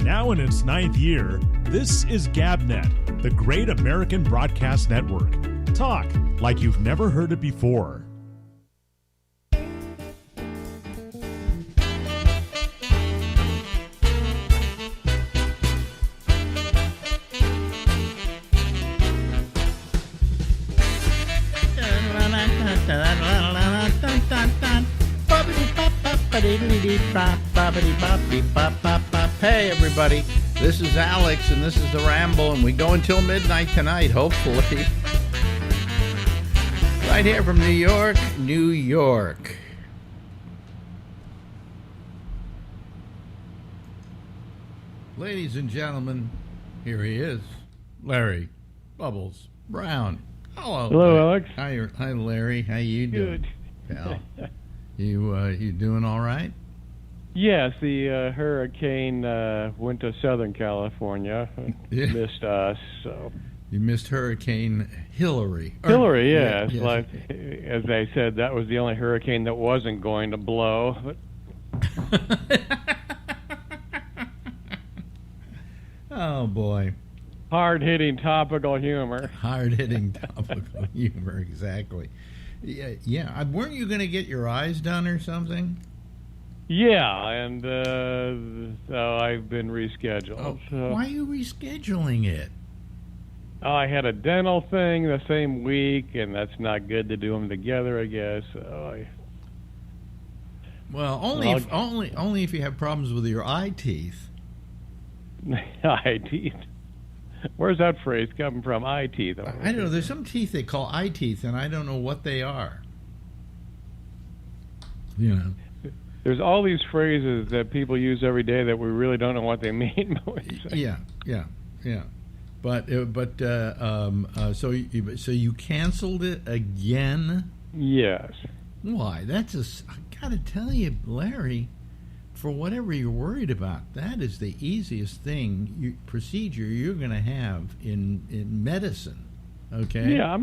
Now in its 9th year, this is GabNet, the Great American Broadcast Network. Talk like you've never heard it before. Hey everybody, this is Alex and this is the Ramble, and we go until midnight tonight, hopefully. Right here from New York, New York. Ladies and gentlemen, here he is, Larry Bubbles Brown. Hello. Hello, Alex. Hi, Larry. How you doing, pal? You doing all right? Yes, the hurricane went to Southern California, Yeah. missed us. So You missed Hurricane Hillary. Hillary, yes, yes. like as they said, that was the only hurricane that wasn't going to blow. Oh boy, Hard-hitting topical humor. hard-hitting topical humor, exactly. Yeah. Weren't you going to get your eyes done or something? Yeah, and so I've been rescheduled. Oh, So, why are you rescheduling it? I had a dental thing the same week, and that's not good to do them together, I guess. So Well, only if you have problems with your eye teeth. eye teeth. Where's that phrase coming from? Eye teeth. I don't know. There's some teeth they call eye teeth, and I don't know what they are. You know. There's all these phrases that people use every day that we really don't know what they mean. Yeah. But so you canceled it again? Yes. Why? I gotta tell you, Larry, for whatever you're worried about, that is the easiest procedure you're going to have in medicine. Okay. Yeah,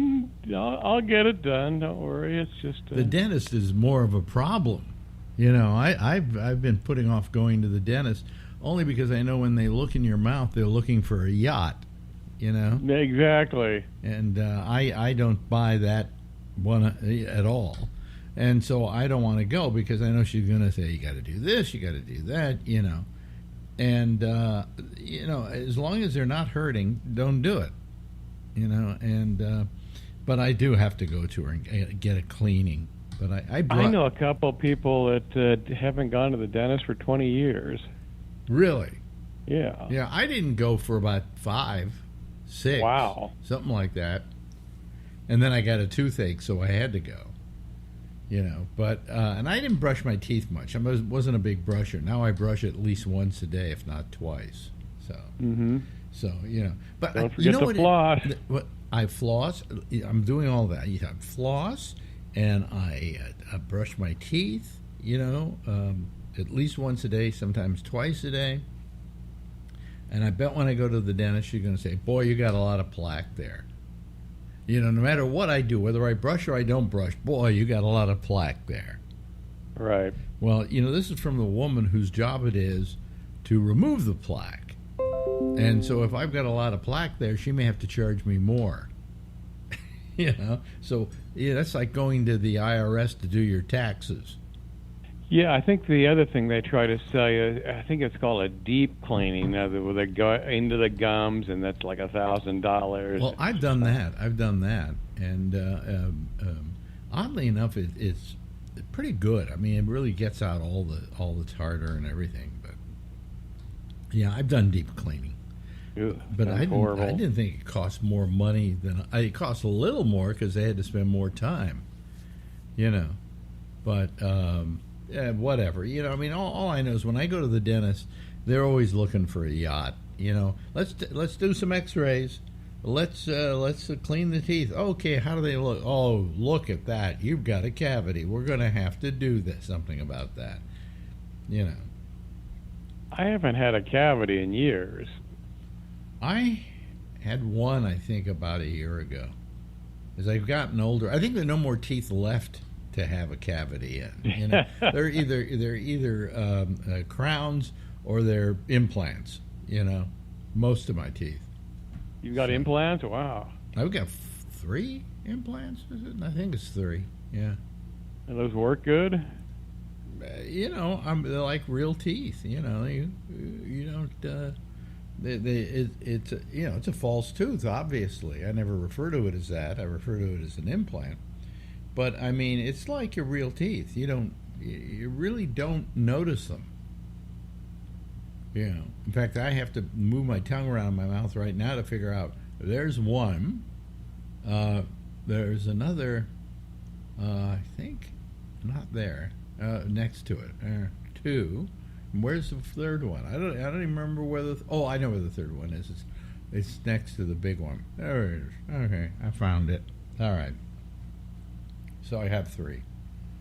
I'll get it done. Don't worry. It's just The dentist is more of a problem. You know, I've been putting off going to the dentist only because I know when they look in your mouth, they're looking for a yacht. You know. Exactly. And I don't buy that one at all. And so I don't want to go because I know she's going to say, you got to do this, you got to do that, you know. And, as long as they're not hurting, don't do it, you know. And but I do have to go to her and get a cleaning. But I know a couple people that haven't gone to the dentist for 20 years. Really? Yeah. Yeah, I didn't go for about 5, 6. Wow. Something like that. And then I got a toothache, so I had to go. You know, but and I didn't brush my teeth much. I wasn't a big brusher. Now I brush at least once a day, if not twice. So, so you know, but don't forget to floss. What I floss. I'm doing all that. I floss, and I brush my teeth. You know, at least once a day, sometimes twice a day. And I bet when I go to the dentist, you're going to say, "Boy, you got a lot of plaque there." You know, no matter what I do, whether I brush or I don't brush, boy, you got a lot of plaque there. Right. Well, you know, this is from the woman whose job it is to remove the plaque. And so if I've got a lot of plaque there, she may have to charge me more. You know? So, yeah, that's like going to the IRS to do your taxes. Yeah, I think the other thing they try to sell you, I think it's called a deep cleaning, where they go into the gums, and that's like $1,000. Well, I've done that. And oddly enough, it's pretty good. I mean, it really gets out all the tartar and everything. But yeah, I've done deep cleaning. Ew, but I didn't think it cost more money than it cost a little more because they had to spend more time. You know, but. Whatever, you know. I mean, all I know is when I go to the dentist, they're always looking for a yacht. You know, let's do some X-rays. Let's clean the teeth. Okay, how do they look? Oh, look at that! You've got a cavity. We're going to have to do something about that. You know, I haven't had a cavity in years. I had one, I think, about a year ago. As I've gotten older, I think there are no more teeth left to have a cavity in. You know, they're either crowns or they're implants. You know, most of my teeth. You got implants? Wow. I've got 3 implants. Is it? I think it's 3. Yeah. And those work good? You know, they're like real teeth. You know, you don't. It's you know, it's a false tooth. Obviously, I never refer to it as that. I refer to it as an implant. But I mean, it's like your real teeth. You really don't notice them. You know, in fact, I have to move my tongue around my mouth right now to figure out. There's one. There's another. I think not there. Next to it. 2. Where's the third one? I don't even remember where the. Oh, I know where the third one is. It's next to the big one. There it is. Okay, I found it. All right. So I have 3.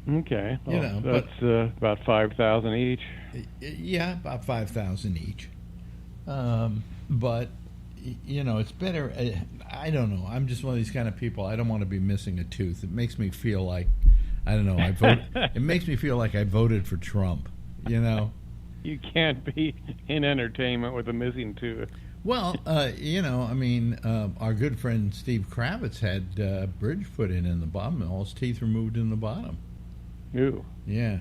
Okay. Well, You know, that's about 5,000 each. Yeah, about 5,000 each. But you know, it's better. I don't know. I'm just one of these kind of people. I don't want to be missing a tooth. It makes me feel like, I don't know. It makes me feel like I voted for Trump. You know. You can't be in entertainment with a missing tooth. Well, you know, I mean, our good friend Steve Kravitz had a bridge put in the bottom, and all his teeth removed in the bottom. Ooh. Yeah,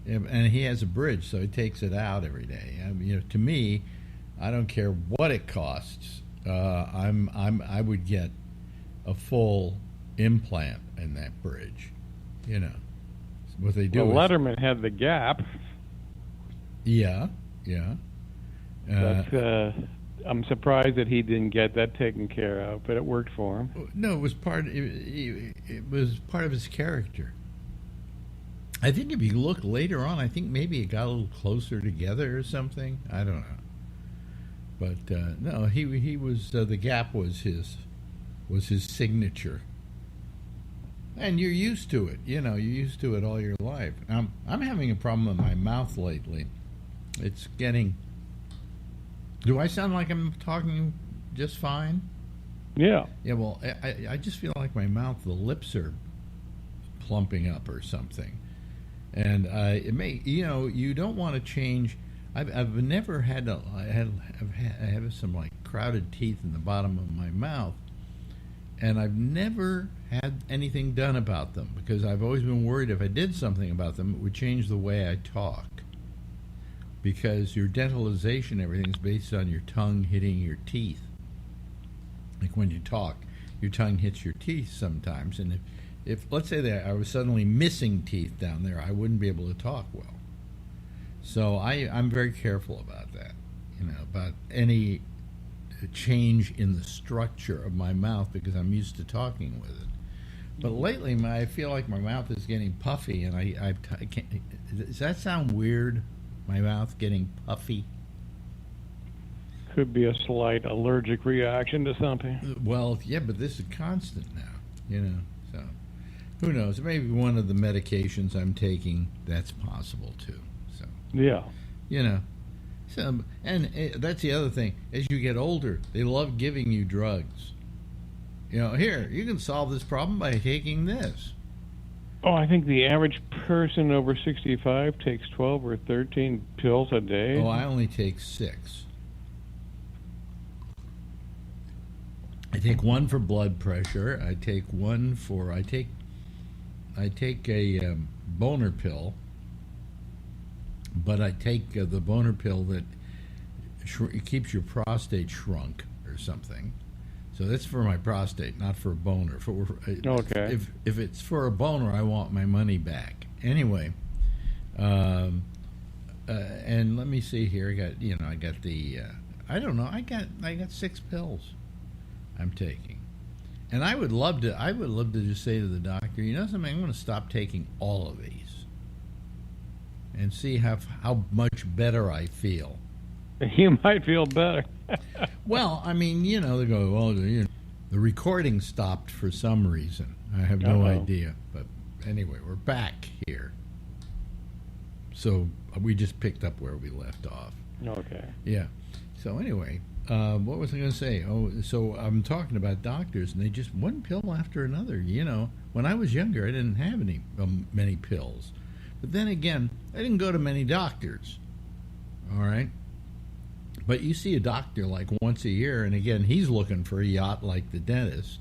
and he has a bridge, so he takes it out every day. I mean, you know, to me, I don't care what it costs. I would get a full implant in that bridge. You know, what they do. Well, Letterman had the gap. Yeah. That's, I'm surprised that he didn't get that taken care of, but it worked for him. No, it was part. It was part of his character. I think if you look later on, I think maybe it got a little closer together or something. I don't know. But no, he was the gap was his signature. And you're used to it, you know. You're used to it all your life. I'm having a problem with my mouth lately. It's getting. Do I sound like I'm talking just fine? Yeah. Yeah. Well, I just feel like my mouth, the lips are plumping up or something, and it may. You know, you don't want to change. I've never had I have some like crowded teeth in the bottom of my mouth, and I've never had anything done about them because I've always been worried if I did something about them, it would change the way I talk. Because your dentalization, everything's based on your tongue hitting your teeth. Like when you talk, your tongue hits your teeth sometimes, and if let's say that I was suddenly missing teeth down there, I wouldn't be able to talk well. So I'm very careful about that, you know, about any change in the structure of my mouth because I'm used to talking with it. But lately, I feel like my mouth is getting puffy, and I can't. Does that sound weird? My mouth getting puffy? Could be a slight allergic reaction to something. Well, yeah, but this is constant now, you know. So who knows? Maybe one of the medications I'm taking, that's possible too. So yeah, you know. So, and that's the other thing. As you get older, they love giving you drugs. You know, here, you can solve this problem by taking this. Oh, I think the average person over 65 takes 12 or 13 pills a day. Oh, I only take 6. I take one for blood pressure. I take one for I take a boner pill, but I take the boner pill that keeps your prostate shrunk or something. So that's for my prostate, not for a boner. Okay. If it's for a boner, I want my money back. Anyway, and let me see here. I got the. I don't know. I got 6 pills I'm taking, and I would love to just say to the doctor, you know something, I'm going to stop taking all of these, and see how much better I feel. You might feel better. Well, I mean, you know, they go, well, the recording stopped for some reason. I have no idea. But anyway, we're back here. So we just picked up where we left off. Okay. Yeah. So anyway, what was I going to say? Oh, so I'm talking about doctors, and they just one pill after another. You know, when I was younger, I didn't have many pills. But then again, I didn't go to many doctors. All right. But you see a doctor like once a year, and again, he's looking for a yacht like the dentist.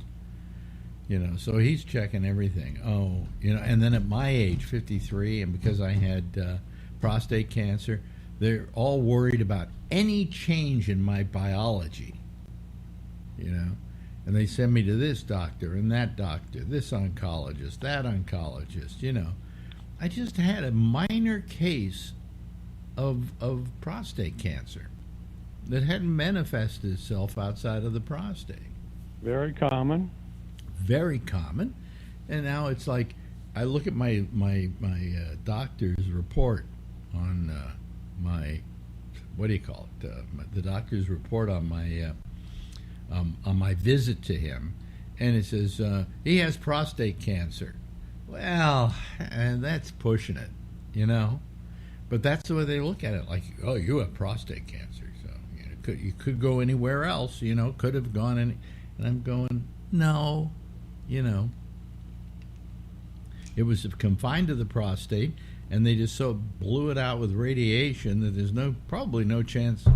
So he's checking everything. Oh, and then at my age, 53, and because I had prostate cancer, they're all worried about any change in my biology. And they send me to this doctor and that doctor, this oncologist, that oncologist. I just had a minor case of prostate cancer that hadn't manifested itself outside of the prostate. Very common. Very common. And now it's like I look at my doctor's report on my, what do you call it? The doctor's report on my visit to him, and it says he has prostate cancer. Well, and that's pushing it, But that's the way they look at it. Like, oh, you have prostate cancer, so you could go anywhere else. Could have gone any. And I'm going, no, It was confined to the prostate, and they just so blew it out with radiation that there's probably no chance,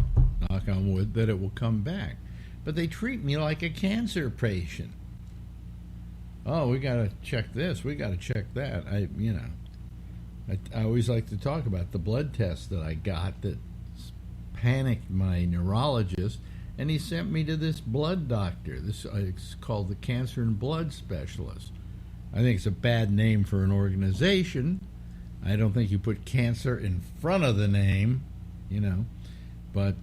knock on wood, that it will come back. But they treat me like a cancer patient. Oh, we got to check this. We got to check that. I always like to talk about the blood test that I got that panicked my neurologist, and he sent me to this blood doctor. It's called the Cancer and Blood Specialist. I think it's a bad name for an organization. I don't think you put cancer in front of the name, But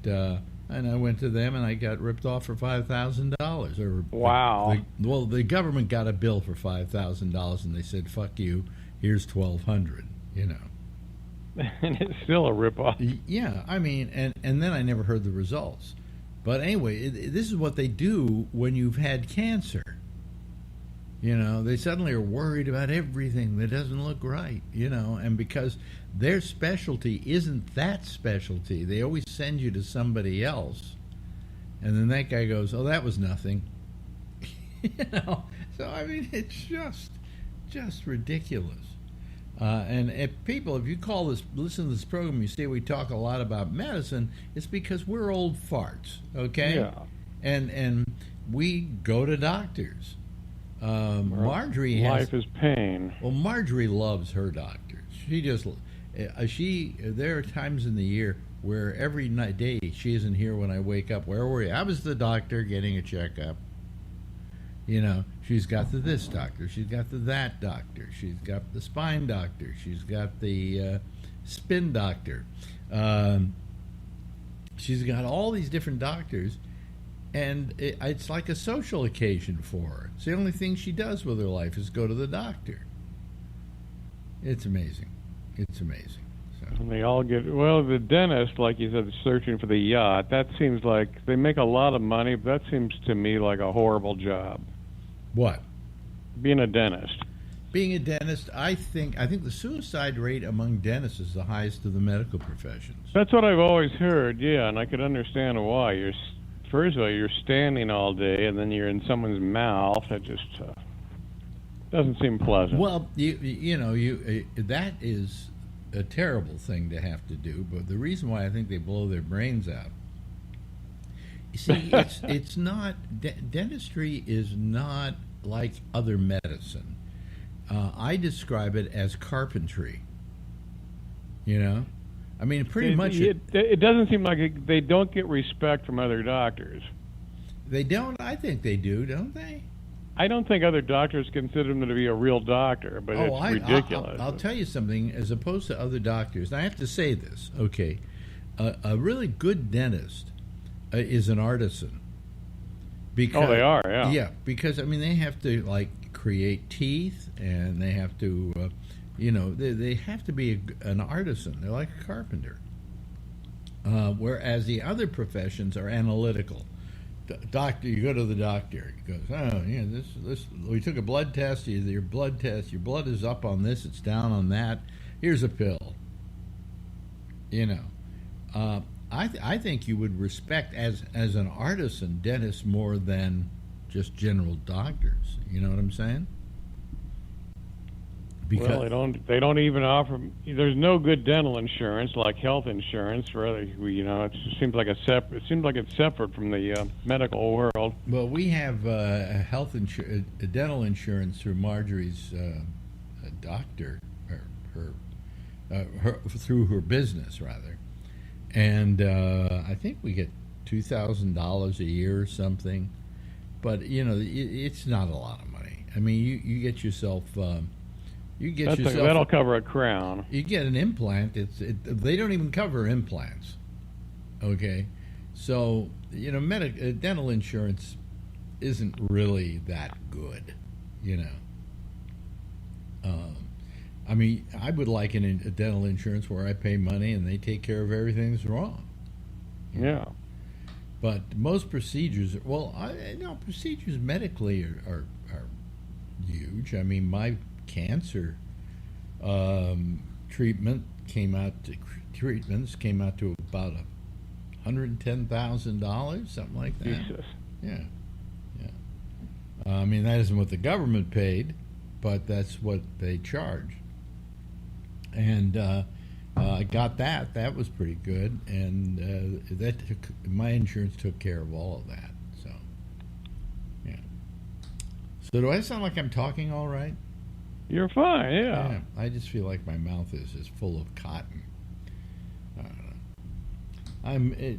and I went to them, and I got ripped off for $5,000. Wow. The government got a bill for $5,000, and they said, "Fuck you. Here's $1,200." And it's still a ripoff. Yeah, I mean, and then I never heard the results. But anyway, this is what they do when you've had cancer. They suddenly are worried about everything that doesn't look right, and because their specialty isn't that specialty, they always send you to somebody else, and then that guy goes, "Oh, that was nothing." So I mean, it's just ridiculous. And if you listen to this program, you see we talk a lot about medicine, it's because we're old farts, okay? Yeah. And we go to doctors. Marjorie life is pain. Well, Marjorie loves her doctors. There are times in the year where every day she isn't here when I wake up. Where were you? I was the doctor getting a checkup. She's got this doctor. She's got that doctor. She's got the spine doctor. She's got the spin doctor. She's got all these different doctors. And it's like a social occasion for her. It's the only thing she does with her life is go to the doctor. It's amazing. It's amazing. So. And they all the dentist, like you said, searching for the yacht. That seems like they make a lot of money, but that seems to me like a horrible job. What? Being a dentist. Being a dentist, I think the suicide rate among dentists is the highest of the medical professions. That's what I've always heard, yeah, and I could understand why. First of all, you're standing all day, and then you're in someone's mouth. It just doesn't seem pleasant. Well, that is a terrible thing to have to do. But the reason why I think they blow their brains out, you see, it's not dentistry is not like other medicine. I describe it as carpentry. I mean, pretty much. It doesn't seem like they don't get respect from other doctors. They don't? I think they do, don't they? I don't think other doctors consider them to be a real doctor, but it's ridiculous. I'll tell you something. As opposed to other doctors, and I have to say this, okay, a really good dentist is an artisan. Because, they are, yeah. Yeah, because, I mean, they have to, create teeth, and they have to... they have to be an artisan. They're like a carpenter. Whereas the other professions are analytical. Doctor, you go to the doctor. He goes, this. We took a blood test. Your blood is up on this. It's down on that. Here's a pill. I think you would respect as an artisan dentist more than just general doctors. You know what I'm saying? Because Well, they don't even offer. There's no good dental insurance like health insurance. Really, it seems like it's separate from the medical world. well, we have dental insurance through Marjorie's doctor, through her business rather, and I think we get $2,000 a year or something. But it's not a lot of money. I mean, you get yourself. That'll cover a crown. You get an implant. They don't even cover implants. Okay, so dental insurance isn't really that good. I mean, I would like a dental insurance where I pay money and they take care of everything that's wrong. Yeah. But most procedures, procedures medically are huge. I mean, my cancer treatments came out to about $110,000, something like that. Jesus. Yeah. I mean, that isn't what the government paid, but that's what they charge. And I got that. That was pretty good, and my insurance took care of all of that. So, yeah. So do I sound like I'm talking all right? You're fine. Yeah. I just feel like my mouth is full of cotton. I don't know.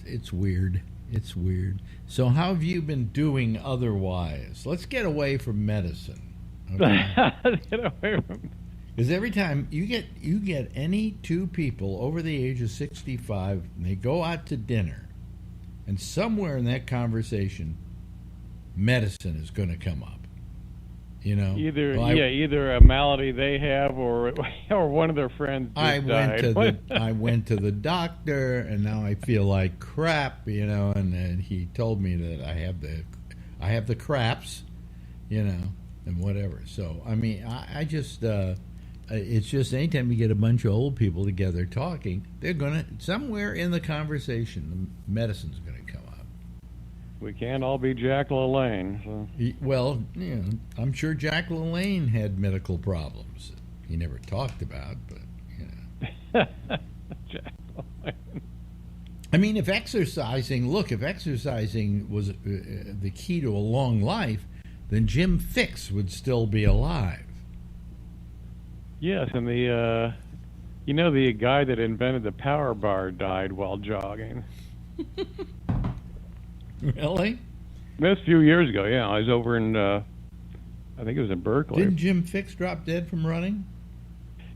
It's weird. It's weird. So how have you been doing otherwise? Let's get away from medicine. Okay? Get away from. Because every time you get any two people over the age of 65, and they go out to dinner, and somewhere in that conversation, medicine is going to come up. Either a malady they have, or one of their friends just died. I went to the doctor, and now I feel like crap. And then he told me that I have the craps, and whatever. So I mean, I just. It's just anytime you get a bunch of old people together talking, they're gonna somewhere in the conversation, the medicine's gonna come up. We can't all be Jack LaLanne. So. Well, I'm sure Jack LaLanne had medical problems that he never talked about, but Jack LaLanne. I mean, if exercising was the key to a long life, then Jim Fixx would still be alive. Yes, and the guy that invented the power bar died while jogging. Really? That's a few years ago. Yeah, I was over in, I think it was in Berkeley. Didn't Jim Fixx drop dead from running?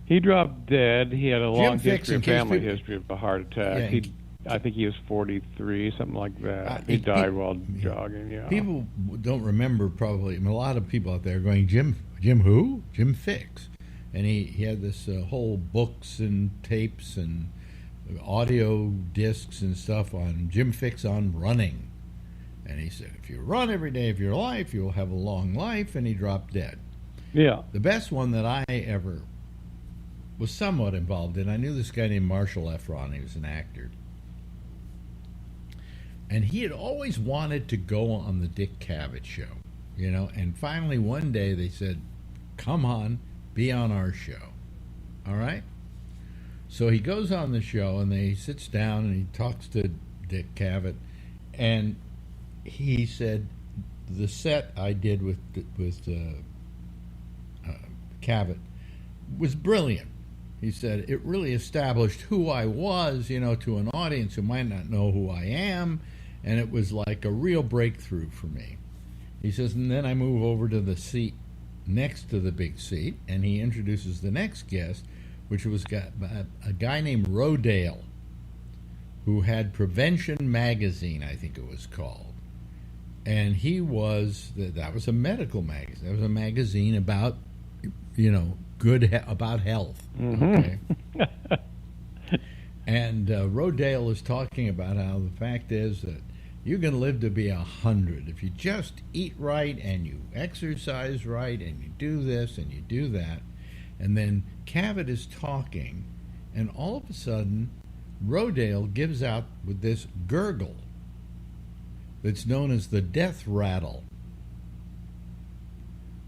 He dropped dead. He had a long family history of a heart attack. Yeah, I think he was 43, something like that. He died while jogging. Yeah. People don't remember probably. I mean, a lot of people out there are going, Jim who? Jim Fixx. And he had this whole books and tapes and audio discs and stuff on Jim Fixx on running. And he said, if you run every day of your life, you'll have a long life. And he dropped dead. Yeah. The best one that I ever was somewhat involved in, I knew this guy named Marshall Efron. He was an actor. And he had always wanted to go on the Dick Cavett show, And finally one day they said, come on. Be on our show. All right? So he goes on the show, and he sits down, and he talks to Dick Cavett, and he said, the set I did with Cavett was brilliant. He said, it really established who I was, to an audience who might not know who I am, and it was like a real breakthrough for me. He says, and then I move over to the seat next to the big seat, and he introduces the next guest, which was a guy named Rodale, who had Prevention Magazine, I think it was called. And he was, that was a medical magazine. That was a magazine about, about health. Okay? And Rodale is talking about how the fact is that you can live to be 100 if you just eat right and you exercise right and you do this and you do that. And then Cavett is talking, and all of a sudden, Rodale gives out with this gurgle that's known as the death rattle.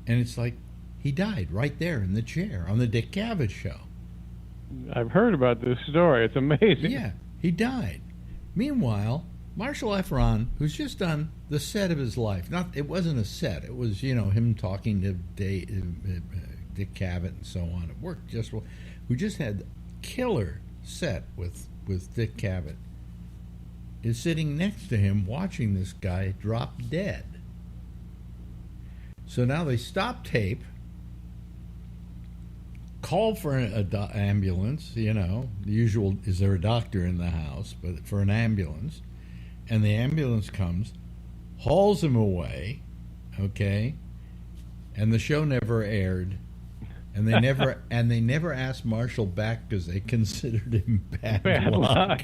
And it's like, He died right there in the chair on the Dick Cavett show. I've heard about this story. It's amazing. Yeah, he died. Meanwhile, Marshall Efron, who's just done the set of his life. It wasn't a set. It was, him talking to Dick Cavett and so on. It worked just well. We just had killer set with Dick Cavett. Is sitting next to him watching this guy drop dead. So now they stop tape, call for an ambulance, the usual, is there a doctor in the house, but for an ambulance, and the ambulance comes, hauls him away, okay, and the show never aired, and they never asked Marshall back because they considered him bad luck.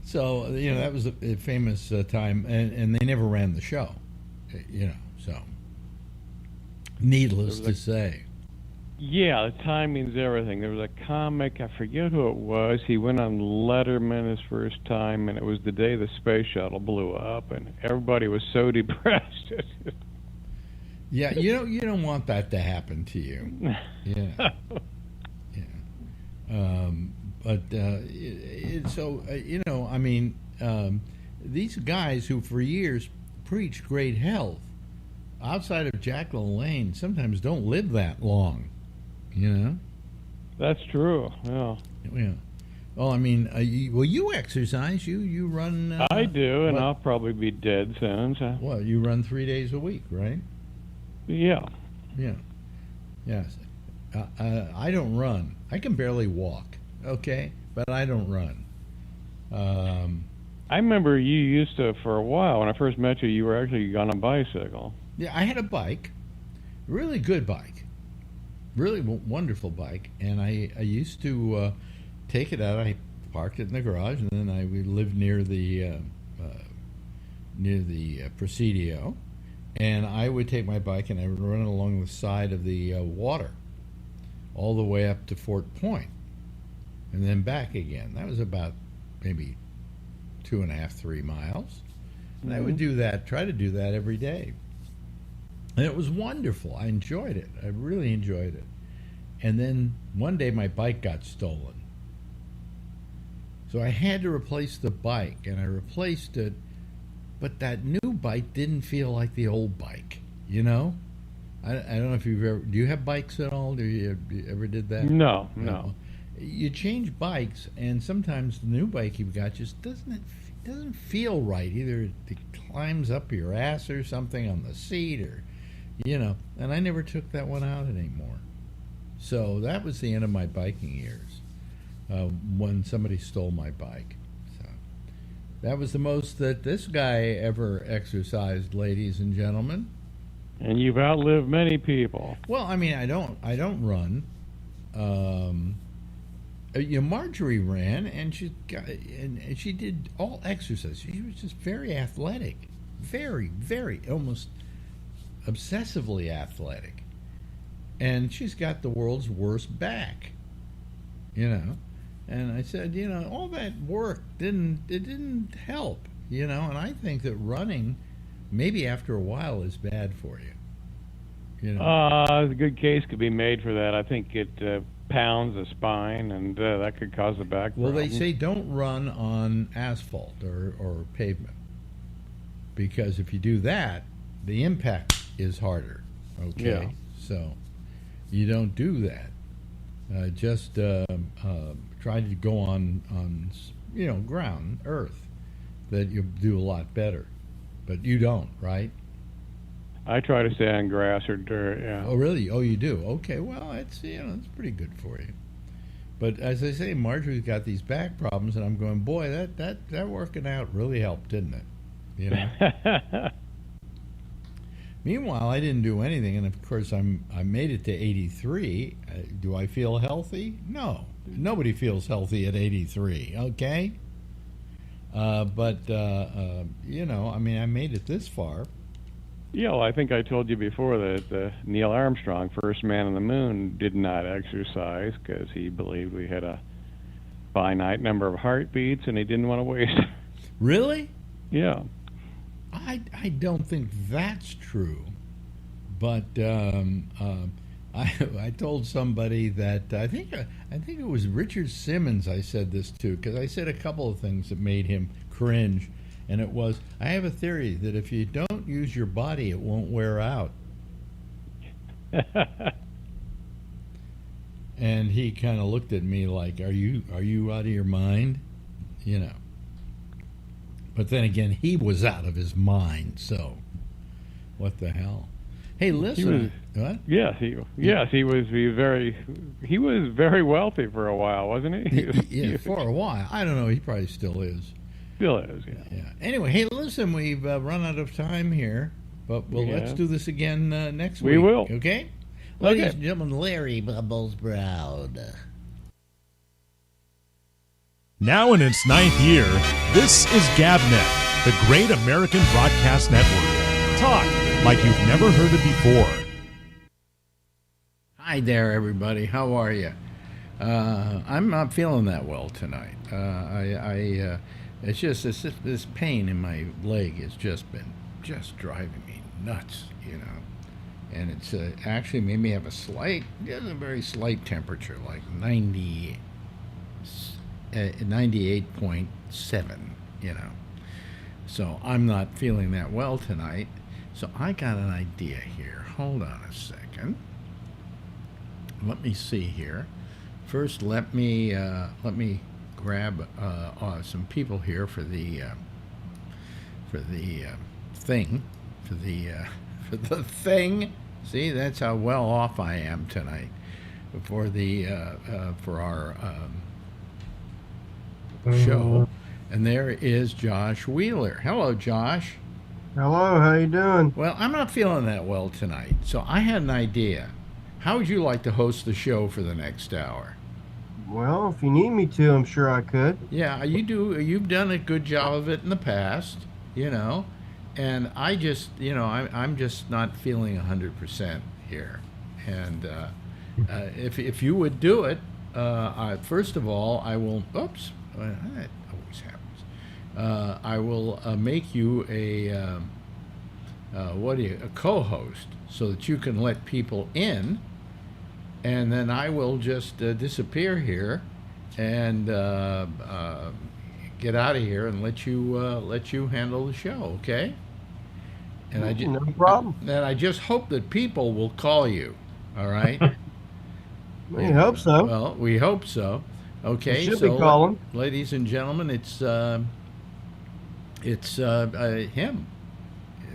So, that was a famous time, and they never ran the show, so needless to say. Yeah, the timing's everything. There was a comic, I forget who it was. He went on Letterman his first time, and it was the day the space shuttle blew up, and everybody was so depressed. Yeah, you don't want that to happen to you. Yeah. These guys who for years preached great health, outside of Jack LaLanne, sometimes don't live that long. That's true. Yeah. Yeah. Well, you exercise. You run. I do, and I'll probably be dead soon. So. Well, you run 3 days a week, right? Yeah. Yeah. Yes. I don't run. I can barely walk. Okay, but I don't run. I remember you used to, for a while, when I first met you, you were actually on a bicycle. Yeah, I had a bike, really good bike, really wonderful bike, and I used to take it out. I parked it in the garage, and then we lived near the Presidio, and I would take my bike and I would run it along the side of the water, all the way up to Fort Point, and then back again. That was about maybe 2.5, 3 miles. And I would try to do that every day. And it was wonderful. I enjoyed it. I really enjoyed it. And then one day my bike got stolen. So I had to replace the bike, and I replaced it, but that new bike didn't feel like the old bike, I don't know if you've ever... Do you have bikes at all? You ever did that? No. You change bikes, and sometimes the new bike you've got just doesn't feel right. Either it climbs up your ass or something on the seat, or and I never took that one out anymore. So that was the end of my biking years, when somebody stole my bike. So that was the most that this guy ever exercised, ladies and gentlemen. And you've outlived many people. Well, I don't run. Marjorie ran, and she did all exercise. She was just very athletic, very, very, almost obsessively athletic, and she's got the world's worst back. And I said, all that work didn't help. And I think that running, maybe after a while, is bad for you. A good case could be made for that. I think it pounds the spine, and that could cause a back problem. Well, they say don't run on asphalt or pavement, because if you do that, the impact is harder. Okay, yeah. So you don't do that. Just try to go on ground, earth, that you'll do a lot better. But you don't, right? I try to stay on grass or dirt, yeah. Oh, really? Oh, you do? Okay, well, it's pretty good for you. But as I say, Marjorie's got these back problems, and I'm going, boy, that working out really helped, didn't it? Meanwhile, I didn't do anything, and of course, I made it to 83. Do I feel healthy? No. Nobody feels healthy at 83, okay? I made it this far. Yeah, well, I think I told you before that Neil Armstrong, first man on the moon, did not exercise because he believed we had a finite number of heartbeats, and he didn't want to waste. Really? Yeah. I don't think that's true. But I told somebody that I think it was Richard Simmons I said this to, because I said a couple of things that made him cringe, and it was, I have a theory that if you don't use your body, it won't wear out. And he kind of looked at me like, are you out of your mind? You know. But then again, he was out of his mind, so what the hell? Hey, listen. What? Yes, he was very wealthy for a while, wasn't he? Yeah, for a while. I don't know. He probably still is. Still is, yeah. Yeah. Anyway, hey, listen, we've run out of time here, but let's do this again next week. We will. Okay? Ladies and gentlemen, Larry Bubbles Brown. Now in its 9th year, this is GabNet, the Great American Broadcast Network. Talk like you've never heard it before. Hi there, everybody. How are you? I'm not feeling that well tonight. It's just this pain in my leg has just been driving me nuts, you know. And it's actually made me have a very slight temperature, like 98.7, you know. So I'm not feeling that well tonight. So I got an idea here. Hold on a second. Let me see here. First, let me grab some people here for the thing. See, that's how well off I am tonight for our show. And there is Josh Wheeler. Hello, Josh. Hello, how you doing? Well, I'm not feeling that well tonight, so I had an idea. How would you like to host the show for the next hour? Well, if you need me to, I'm sure I could. Yeah, you do. You've done a good job of it in the past, you know. And I just, you know, I'm just not feeling 100% here. And if you would do it, first of all, I will. Oops, that always happens. I will make you a co-host so that you can let people in, and then I will just disappear here and get out of here and let you handle the show, okay? And no problem. And I just hope that people will call you. All right. We hope so. Well, we hope so. Okay. You should be calling. Ladies and gentlemen, it's him.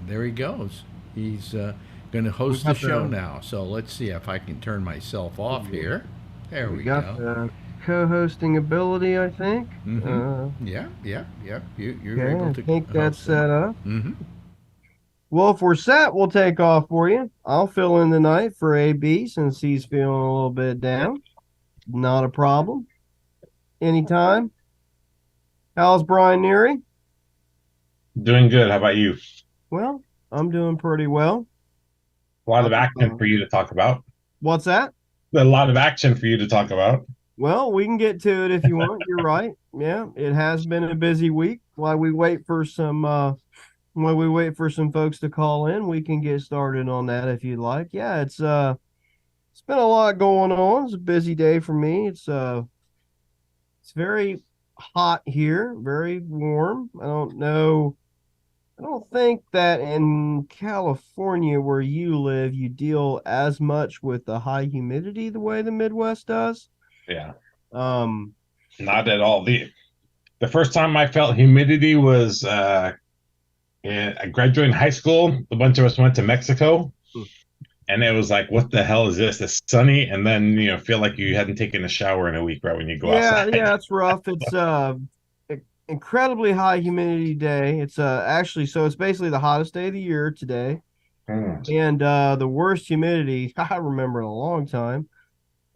There he goes. He's going to host the show now. So let's see if I can turn myself off here. There we got go. Co-hosting ability, I think. Mm-hmm. Yeah. You're able to. I think that's set up. Mm-hmm. Well, if we're set, we'll take off for you. I'll fill in the night for AB since he's feeling a little bit down. Not a problem. Anytime. How's Brian Neary? Doing good. How about you? Well, I'm doing pretty well. A lot of action for you to talk about. What's that? A lot of action for you to talk about. Well, we can get to it if you want. You're right. Yeah, it has been a busy week. While we wait for some folks to call in, we can get started on that if you'd like. Yeah, it's been a lot going on. It's a busy day for me. It's very hot here, very warm. I don't think that in California where you live, you deal as much with the high humidity the way the Midwest does. Yeah. Not at all. The first time I felt humidity was I graduated high school. A bunch of us went to Mexico, and it was like, what the hell is this? It's sunny, and then feel like you hadn't taken a shower in a week right when you go outside. Yeah, it's rough. It's incredibly high humidity day. It's actually, so it's basically the hottest day of the year today. And the worst humidity I remember in a long time.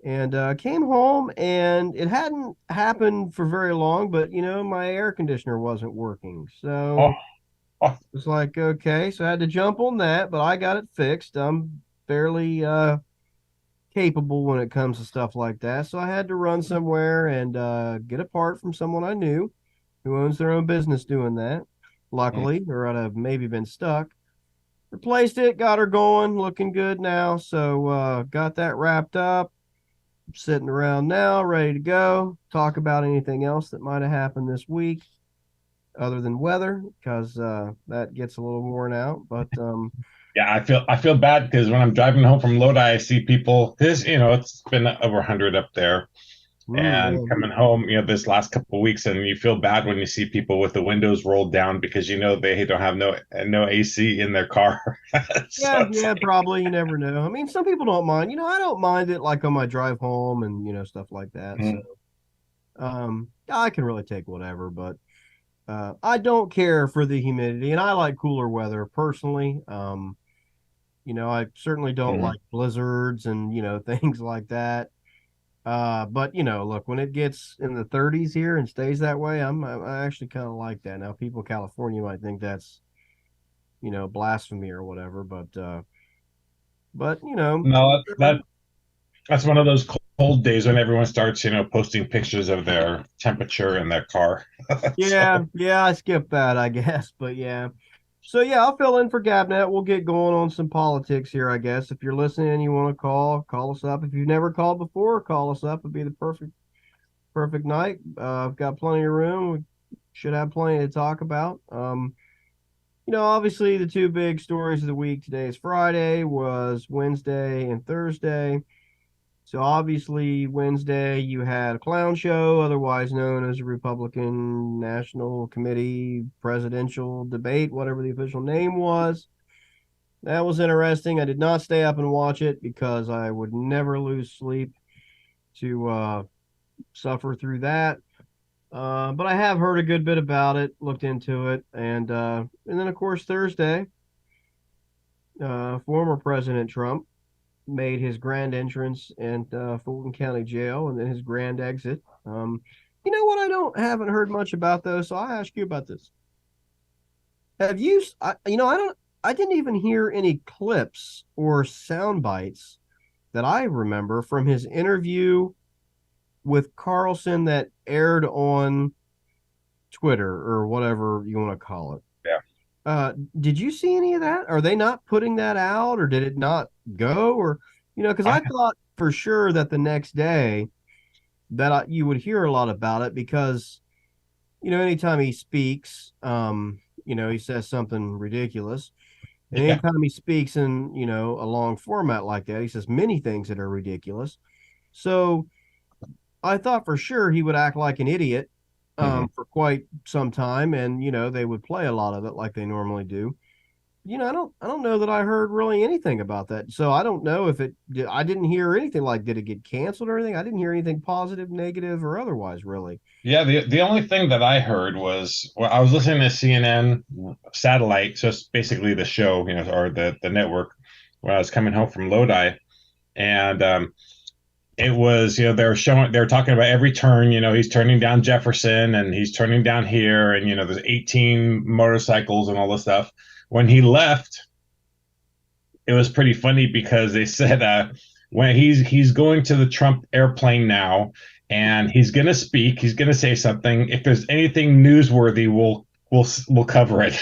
And came home, and it hadn't happened for very long, but my air conditioner wasn't working. So it was like, okay, so I had to jump on that, but I got it fixed. I'm fairly capable when it comes to stuff like that. So I had to run somewhere and get a part from someone I knew who owns their own business doing that, luckily, or I'd have maybe been stuck. replaced it, got her going, looking good now. So got that wrapped up. Sitting around now, ready to go. Talk about anything else that might have happened this week other than weather, because that gets a little worn out. But Yeah, I feel bad because when I'm driving home from Lodi, I see people. This, it's been over 100 up there, and man. coming home, this last couple of weeks, and you feel bad when you see people with the windows rolled down because they don't have no AC in their car. Yeah, So it's yeah, like, probably. You never know. I mean, some people don't mind. I don't mind it like on my drive home and stuff like that. So mm, I can really take whatever, but I don't care for the humidity, and I like cooler weather personally. I certainly don't mhm. like blizzards and things like that. But look, when it gets in the 30s here and stays that way, I actually kind of like that. Now, people in California might think that's blasphemy or whatever, but No, that's one of those cold days when everyone starts, posting pictures of their temperature in their car. yeah, So yeah, I skipped that, I guess, but yeah. So yeah, I'll fill in for Gabnet. We'll get going on some politics here, I guess. If you're listening and you want to call us up. If you've never called before, call us up. It'd be the perfect night. I've got plenty of room. We should have plenty to talk about. Obviously the two big stories of the week. Today is Friday, was Wednesday and Thursday. So obviously Wednesday you had a clown show, otherwise known as a Republican National Committee presidential debate, whatever the official name was. That was interesting. I did not stay up and watch it because I would never lose sleep to suffer through that. But I have heard a good bit about it, looked into it, and then of course Thursday, former President Trump made his grand entrance in Fulton County Jail and then his grand exit. You know what? Haven't heard much about those, so I ask you about this. Have you? I didn't even hear any clips or sound bites that I remember from his interview with Carlson that aired on Twitter or whatever you want to call it. Did you see any of that? Are they not putting that out, or did it not go? Or because I I, thought for sure that the next day that you would hear a lot about it because anytime he speaks, he says something ridiculous, and yeah. anytime he speaks in a long format like that, he says many things that are ridiculous. So I thought for sure he would act like an idiot Mhm. for quite some time, and they would play a lot of it like they normally do. I don't know that I heard really anything about that. So I don't know if I didn't hear anything like did it get canceled or anything. I didn't hear anything positive, negative, or otherwise really. Yeah, the only thing that I heard was I was listening to CNN satellite, so it's basically the show, or the network when I was coming home from Lodi, and it was, they were talking about every turn, he's turning down Jefferson and he's turning down here, and there's 18 motorcycles and all this stuff. When he left, it was pretty funny because they said when he's going to the Trump airplane now, and he's going to speak, he's going to say something. If there's anything newsworthy, we'll cover it.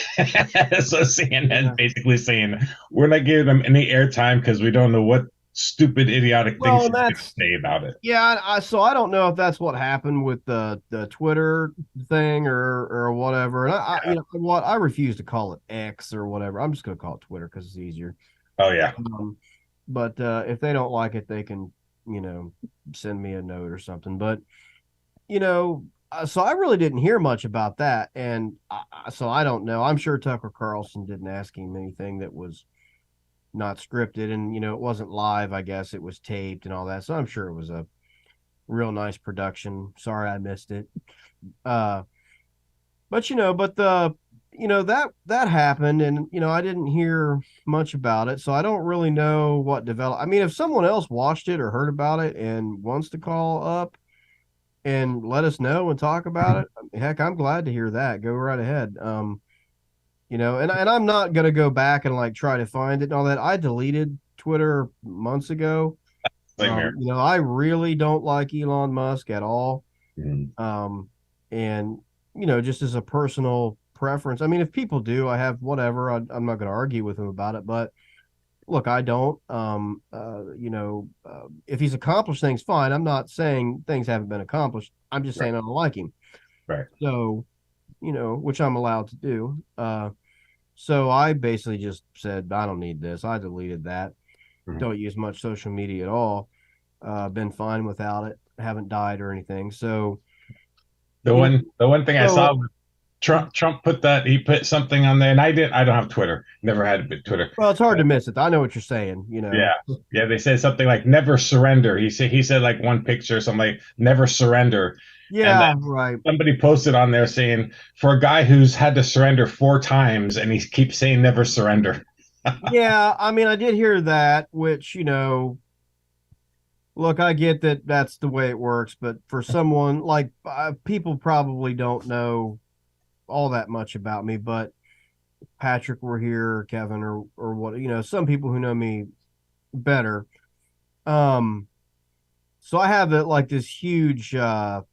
So CNN Yeah. basically saying we're not giving him any airtime because we don't know what stupid, idiotic things Well, he's going to that's say about it. yeah. So I don't know if that's what happened with the Twitter thing or whatever. And what I refuse to call it X or whatever. I'm just going to call it Twitter because it's easier. Oh yeah. But if they don't like it, they can, send me a note or something. But, so I really didn't hear much about that. And so I don't know. I'm sure Tucker Carlson didn't ask him anything that was not scripted. And, it wasn't live. I guess it was taped and all that. So I'm sure it was a real nice production. Sorry I missed it. But that happened, and I didn't hear much about it, so I don't really know what developed. I mean, if someone else watched it or heard about it and wants to call up and let us know and talk about it, heck, I'm glad to hear that. Go right ahead. And I'm not gonna go back and like try to find it and all that. I deleted Twitter months ago. Same here. I really don't like Elon Musk at all. Mhm. And just as a personal preference. I mean, if people do, I have whatever. I'm not going to argue with them about it. But look, I don't. If he's accomplished things, fine. I'm not saying things haven't been accomplished. I'm just saying I don't like him. Right. So, which I'm allowed to do. So I basically just said, I don't need this. I deleted that. Don't use much social media at all. Been fine without it. Haven't died or anything. So the one thing I saw was Trump he put something on there, and I don't have Twitter. Never had Twitter. Well, it's hard to miss it. I know what you're saying, Yeah, they said something like never surrender. He said like one picture, something like never surrender. Yeah, right. Somebody posted on there saying, for a guy who's had to surrender 4 times and he keeps saying never surrender. Yeah, I mean, I did hear that, which, look, I get that that's the way it works, but for someone like people probably don't know all that much about me, but Patrick were here, or Kevin, or what, some people who know me better. So I have this huge, I'm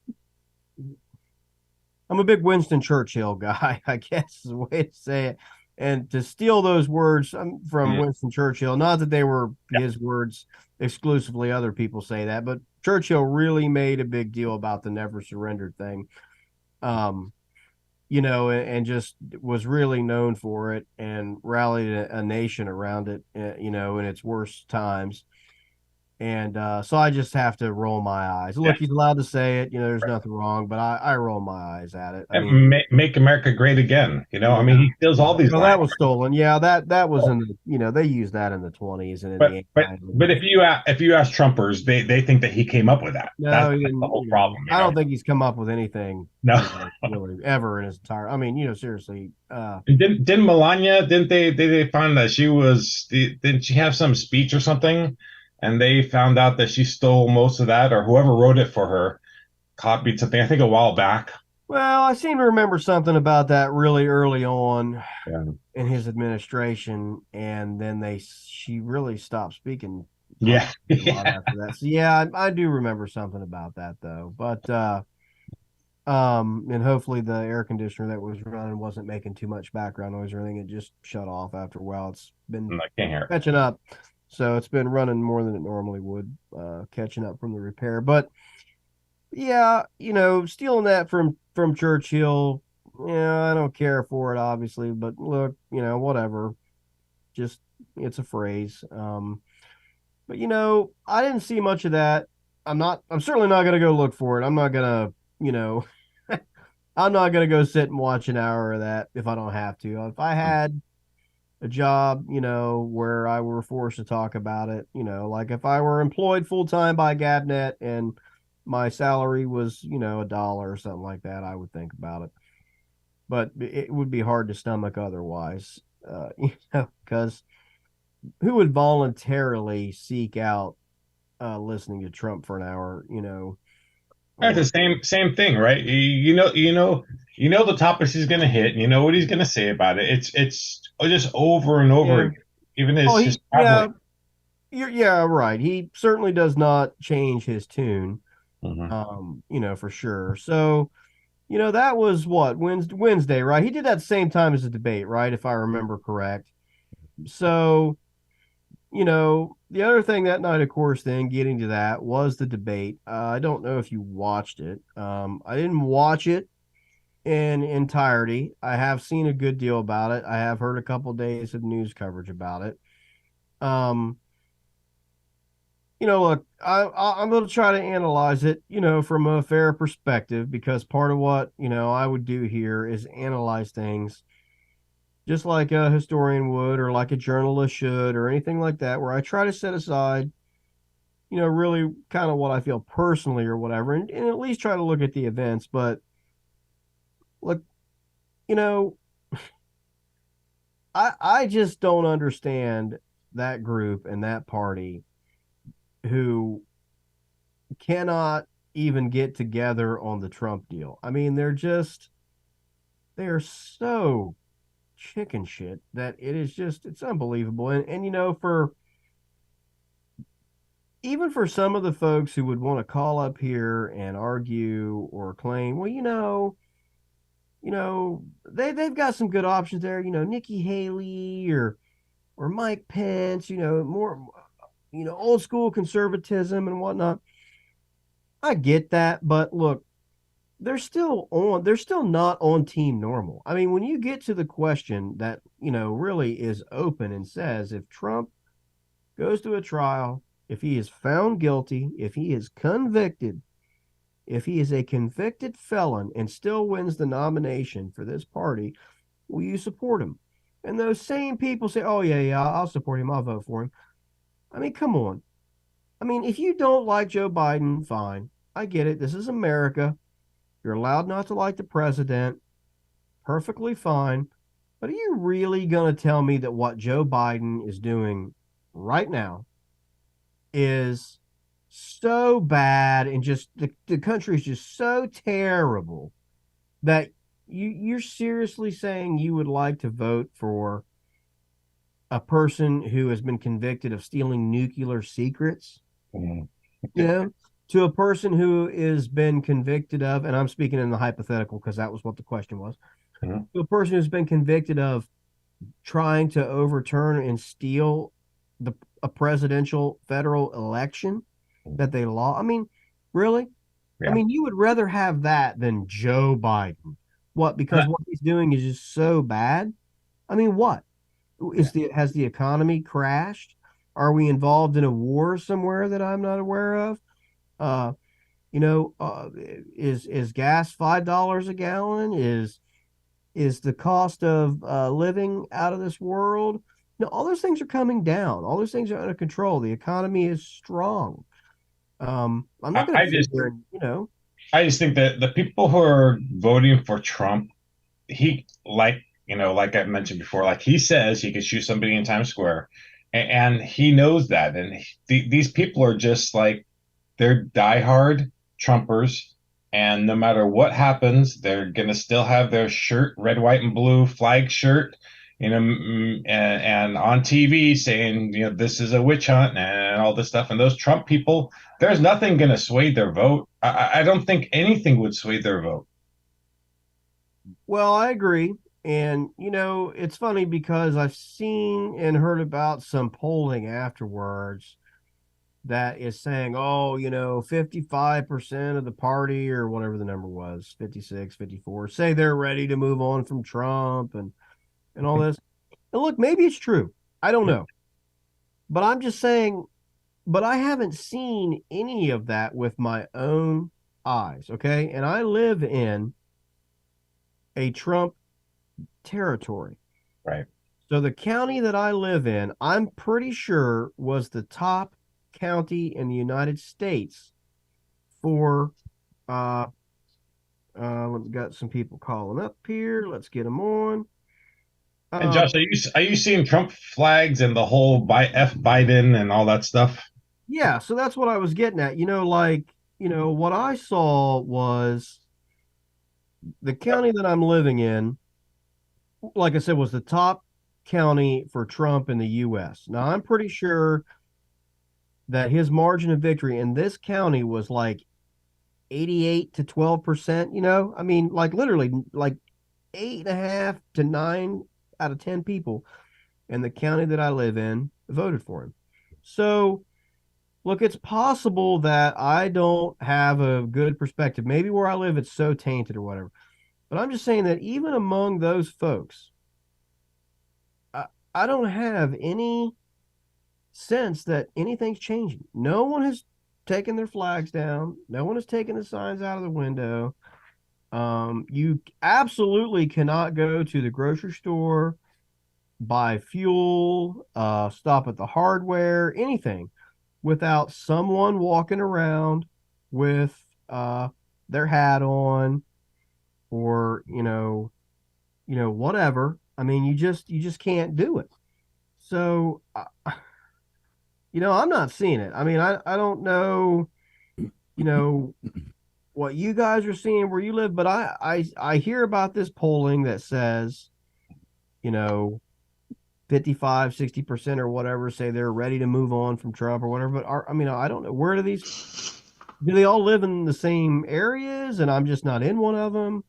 a big Winston Churchill guy, I guess is the way to say it. And to steal those words from Winston Churchill, not that they were his words exclusively, other people say that, but Churchill really made a big deal about the never surrender thing. And just was really known for it and rallied a nation around it, in its worst times. And so I just have to roll my eyes. Look, he's allowed to say it. There's nothing wrong, but I roll my eyes at it. I mean, make America great again. I mean, he steals all these. Well, that was stolen. Yeah, that was in the, they used that in the 1920s and in but if you ask Trumpers, they think that he came up with that. No, that's the whole problem. I don't think he's come up with anything. No, really, ever in his entire. I mean, seriously. Didn't Melania? Didn't they find that didn't she have some speech or something? And they found out that she stole most of that, or whoever wrote it for her copied something, I think a while back. Well, I seem to remember something about that really early on in his administration, and then she really stopped speaking. Yeah. After that. So, yeah, I do remember something about that, though. But and hopefully the air conditioner that was running wasn't making too much background noise or anything. It just shut off after a while. It's been catching up. So it's been running more than it normally would, catching up from the repair. But yeah, stealing that from Churchill, I don't care for it, obviously. But look, whatever. Just it's a phrase. But I didn't see much of that. I'm certainly not gonna go look for it. I'm not gonna, I'm not gonna go sit and watch an hour of that if I don't have to. If I had a job, where I were forced to talk about it, like if I were employed full time by Gabnet and my salary was, $1 or something like that, I would think about it. But it would be hard to stomach otherwise, because who would voluntarily seek out listening to Trump for an hour, It's the same thing, right? You know the topics he's going to hit. You know what he's going to say about it. It's just over and over again. Even his right. He certainly does not change his tune, for sure. So, that was what Wednesday, right? He did that same time as the debate, right? If I remember correct. So, the other thing that night, of course, then getting to that was the debate. I don't know if you watched it. I didn't watch it in entirety. I have seen a good deal about it. I have heard a couple of days of news coverage about it. Look, I'm going to try to analyze it, from a fair perspective, because part of what, I would do here is analyze things just like a historian would, or like a journalist should, or anything like that, where I try to set aside, really kind of what I feel personally or whatever, and at least try to look at the events. But look, I just don't understand that group and that party who cannot even get together on the Trump deal. I mean, they're so chicken shit that it's unbelievable. And for even for some of the folks who would want to call up here and argue or claim, well, they've got some good options there. Nikki Haley or Mike Pence. More old school conservatism and whatnot. I get that, but look, they're still not on team normal. I mean, when you get to the question that, really is open and says if Trump goes to a trial, if he is found guilty, if he is convicted, if he is a convicted felon and still wins the nomination for this party, will you support him? And those same people say, oh, yeah, I'll support him. I'll vote for him. I mean, come on. I mean, if you don't like Joe Biden, fine. I get it. This is America. You're allowed not to like the president. Perfectly fine. But are you really going to tell me that what Joe Biden is doing right now is so bad and just the country is just so terrible that you're seriously saying you would like to vote for a person who has been convicted of stealing nuclear secrets? To a person who has been convicted of, and I'm speaking in the hypothetical because that was what the question was, to a person who's been convicted of trying to overturn and steal a presidential federal election that they lost. I mean, really? Yeah. I mean, you would rather have that than Joe Biden. What? Because what he's doing is just so bad? I mean, what? Has the economy crashed? Are we involved in a war somewhere that I'm not aware of? Is gas $5 a gallon? Is the cost of living out of this world? No, all those things are coming down. All those things are under control. The economy is strong. I'm not going to sit there and, I just think that the people who are voting for Trump, like I mentioned before, like he says he could shoot somebody in Times Square, and he knows that. And these people are just like, they're diehard Trumpers. And no matter what happens, they're going to still have their shirt, red, white, and blue flag shirt, and on TV saying, this is a witch hunt and all this stuff. And those Trump people, there's nothing going to sway their vote. I don't think anything would sway their vote. Well, I agree. And, it's funny because I've seen and heard about some polling afterwards that is saying, 55% of the party or whatever the number was, 56, 54, say they're ready to move on from Trump and all this. And look, maybe it's true. I don't know. But I'm just saying, but I haven't seen any of that with my own eyes, okay? And I live in a Trump territory. Right. So the county that I live in, I'm pretty sure was the top county in the United States for got some people calling up here. Let's get them on. And Josh, are you seeing Trump flags and the whole F Biden and all that stuff? Yeah, so that's what I was getting at. What I saw was the county that I'm living in, like I said, was the top county for Trump in the U.S. Now, I'm pretty sure that his margin of victory in this county was like 88 to 12%, I mean, like literally like 8.5 to 9 out of 10 people in the county that I live in voted for him. So look, it's possible that I don't have a good perspective. Maybe where I live, it's so tainted or whatever. But I'm just saying that even among those folks, I don't have any sense that anything's changing. No one has taken their flags down. No one has taken the signs out of the window. You absolutely cannot go to the grocery store, buy fuel, stop at the hardware, anything without someone walking around with their hat on or whatever. I mean, you just can't do it. So I'm not seeing it. I mean, I don't know, what you guys are seeing where you live, but I hear about this polling that says, 55, 60% or whatever say they're ready to move on from Trump or whatever. But I don't know, where do they all live in the same areas and I'm just not in one of them?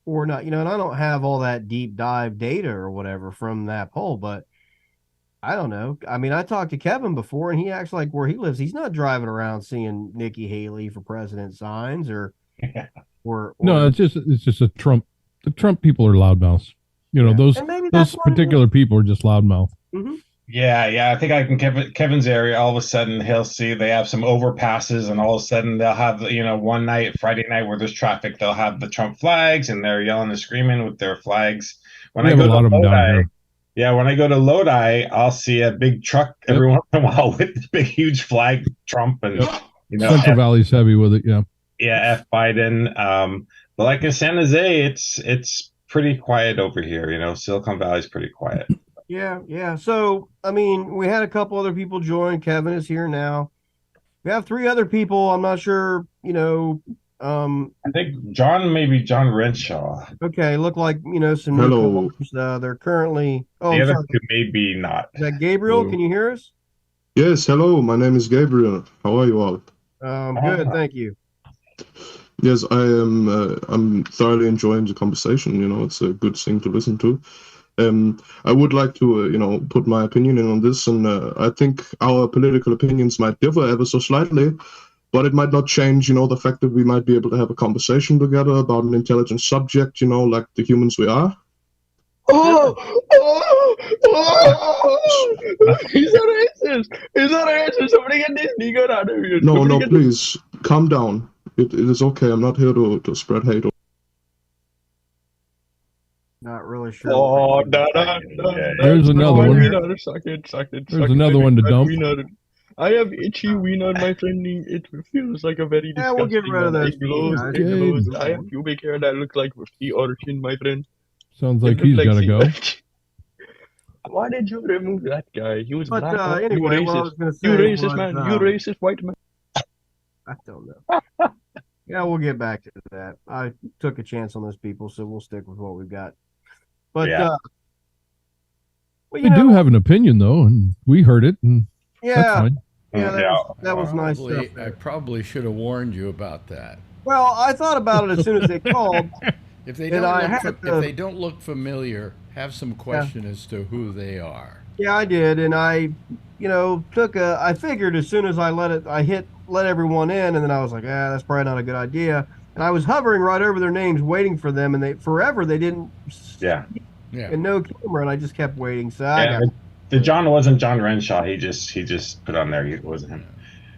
or not. And I don't have all that deep dive data or whatever from that poll, but I don't know. I mean, I talked to Kevin before, and he acts like where he lives, he's not driving around seeing Nikki Haley for president signs or no, it's just a Trump. The Trump people are loudmouths. Those particular people are just loudmouth. Mm-hmm. Yeah. I think Kevin's area. All of a sudden, he'll see they have some overpasses, and all of a sudden they'll have one night, Friday night, where there's traffic, they'll have the Trump flags, and they're yelling and screaming with their flags. When I go to Lodi, when I go to Lodi, I'll see a big truck every once in a while with this big, huge flag, Trump, and Central Valley's heavy with it. F Biden. But like in San Jose, it's pretty quiet over here. Silicon Valley's pretty quiet. Yeah. So, I mean, we had a couple other people join. Kevin is here now. We have 3 other people. I'm not sure, I think maybe John Renshaw. Okay, look like, some Hello. newcomers. They're currently... Oh, the other two maybe not. Is that Gabriel? Hello. Can you hear us? Yes, hello. My name is Gabriel. How are you all? Good, thank you. Yes, I am. I'm thoroughly enjoying the conversation. It's a good thing to listen to. I would like to, put my opinion in on this, and I think our political opinions might differ ever so slightly, but it might not change, the fact that we might be able to have a conversation together about an intelligent subject, like the humans we are. He's a racist. Somebody get this nigger out of here. No, please, calm down. It is okay. I'm not here to spread hate. Not really sure. Oh, There's another one. There's another one to dump. I have itchy wiener, my friend. It feels like a very disgusting. Yeah, we'll get rid of those. It glows. I have pubic hair that looks like the origin, my friend. Sounds like he's gotta go. Why did you remove that guy? He was black. Anyway, you racist man. You racist white man. I don't know. Yeah, we'll get back to that. I took a chance on those people, so we'll stick with what we've got. But we do have an opinion, though, and we heard it, and that's fine. That was nice stuff. I probably should have warned you about that. Well, I thought about it as soon as they called. If they don't look familiar, have some question as to who they are. Yeah, I did, and I figured as soon as I let everyone in, and then I was like, that's probably not a good idea. And I was hovering right over their names, waiting for them, and they didn't. Yeah. And no camera, and I just kept waiting. So the John wasn't John Renshaw. He just put on there. It wasn't him.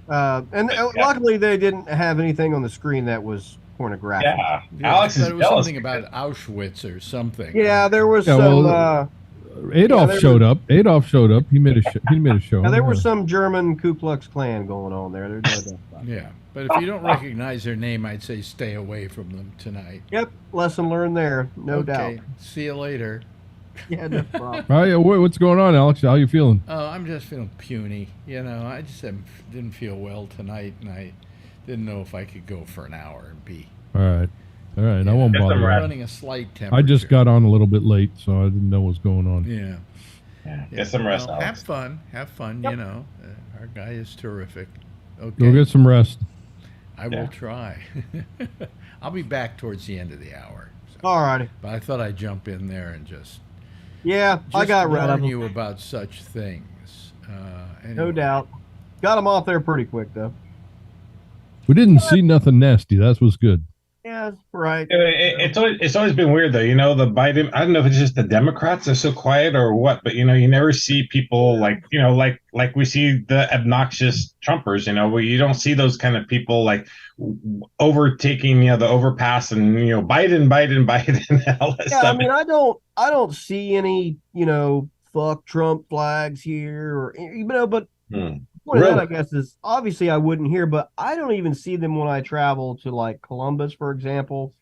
Luckily, they didn't have anything on the screen that was pornographic. Yeah, Alex is was something about Auschwitz or something. Yeah, there was some. Adolf showed up. He made a show. Now, there was some German Ku Klux Klan going on there. There's no doubt about it. Yeah, but if you don't recognize their name, I'd say stay away from them tonight. Yep, lesson learned there, no doubt. See you later. Yeah, no problem. All right, what's going on, Alex? How you feeling? Oh, I'm just feeling puny. I just didn't feel well tonight, and I didn't know if I could go for an hour and be. All right. I won't bother. I'm running a slight temperature. I just got on a little bit late, so I didn't know what's going on. Yeah. Get some rest. Well, have fun. Yep. Our guy is terrific. Okay. Go get some rest. I will try. I'll be back towards the end of the hour. So. All righty. But I thought I'd jump in there and just I got rid of you about such things. Anyway. No doubt. Got them off there pretty quick, though. We didn't see nothing nasty. That's what's good. Yeah, right. It's always been weird, though. The Biden. I don't know if it's just the Democrats are so quiet or what, but you never see people like we see the obnoxious Trumpers. Where you don't see those kind of people like overtaking the overpass and Biden and all that stuff. I mean, I don't see any fuck Trump flags here or but. Really? That I guess is obviously I wouldn't hear, but I don't even see them when I travel to like Columbus, for example.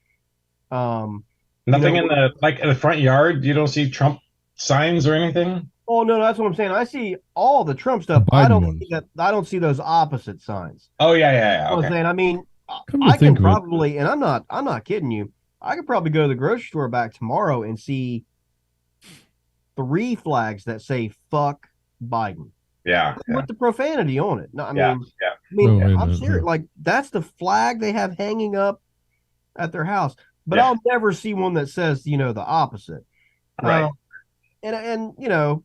Nothing in the front yard. You don't see Trump signs or anything. Oh no, that's what I'm saying. I see all the Trump stuff. I don't see those opposite signs. Oh yeah. Okay. I'm saying. I mean, I can probably, and I'm not kidding you. I could probably go to the grocery store back tomorrow and see 3 flags that say "fuck Biden." Yeah, with the profanity on it. No, I mean, I'm serious. Like that's the flag they have hanging up at their house. but I'll never see one that says, the opposite. Right. And I'm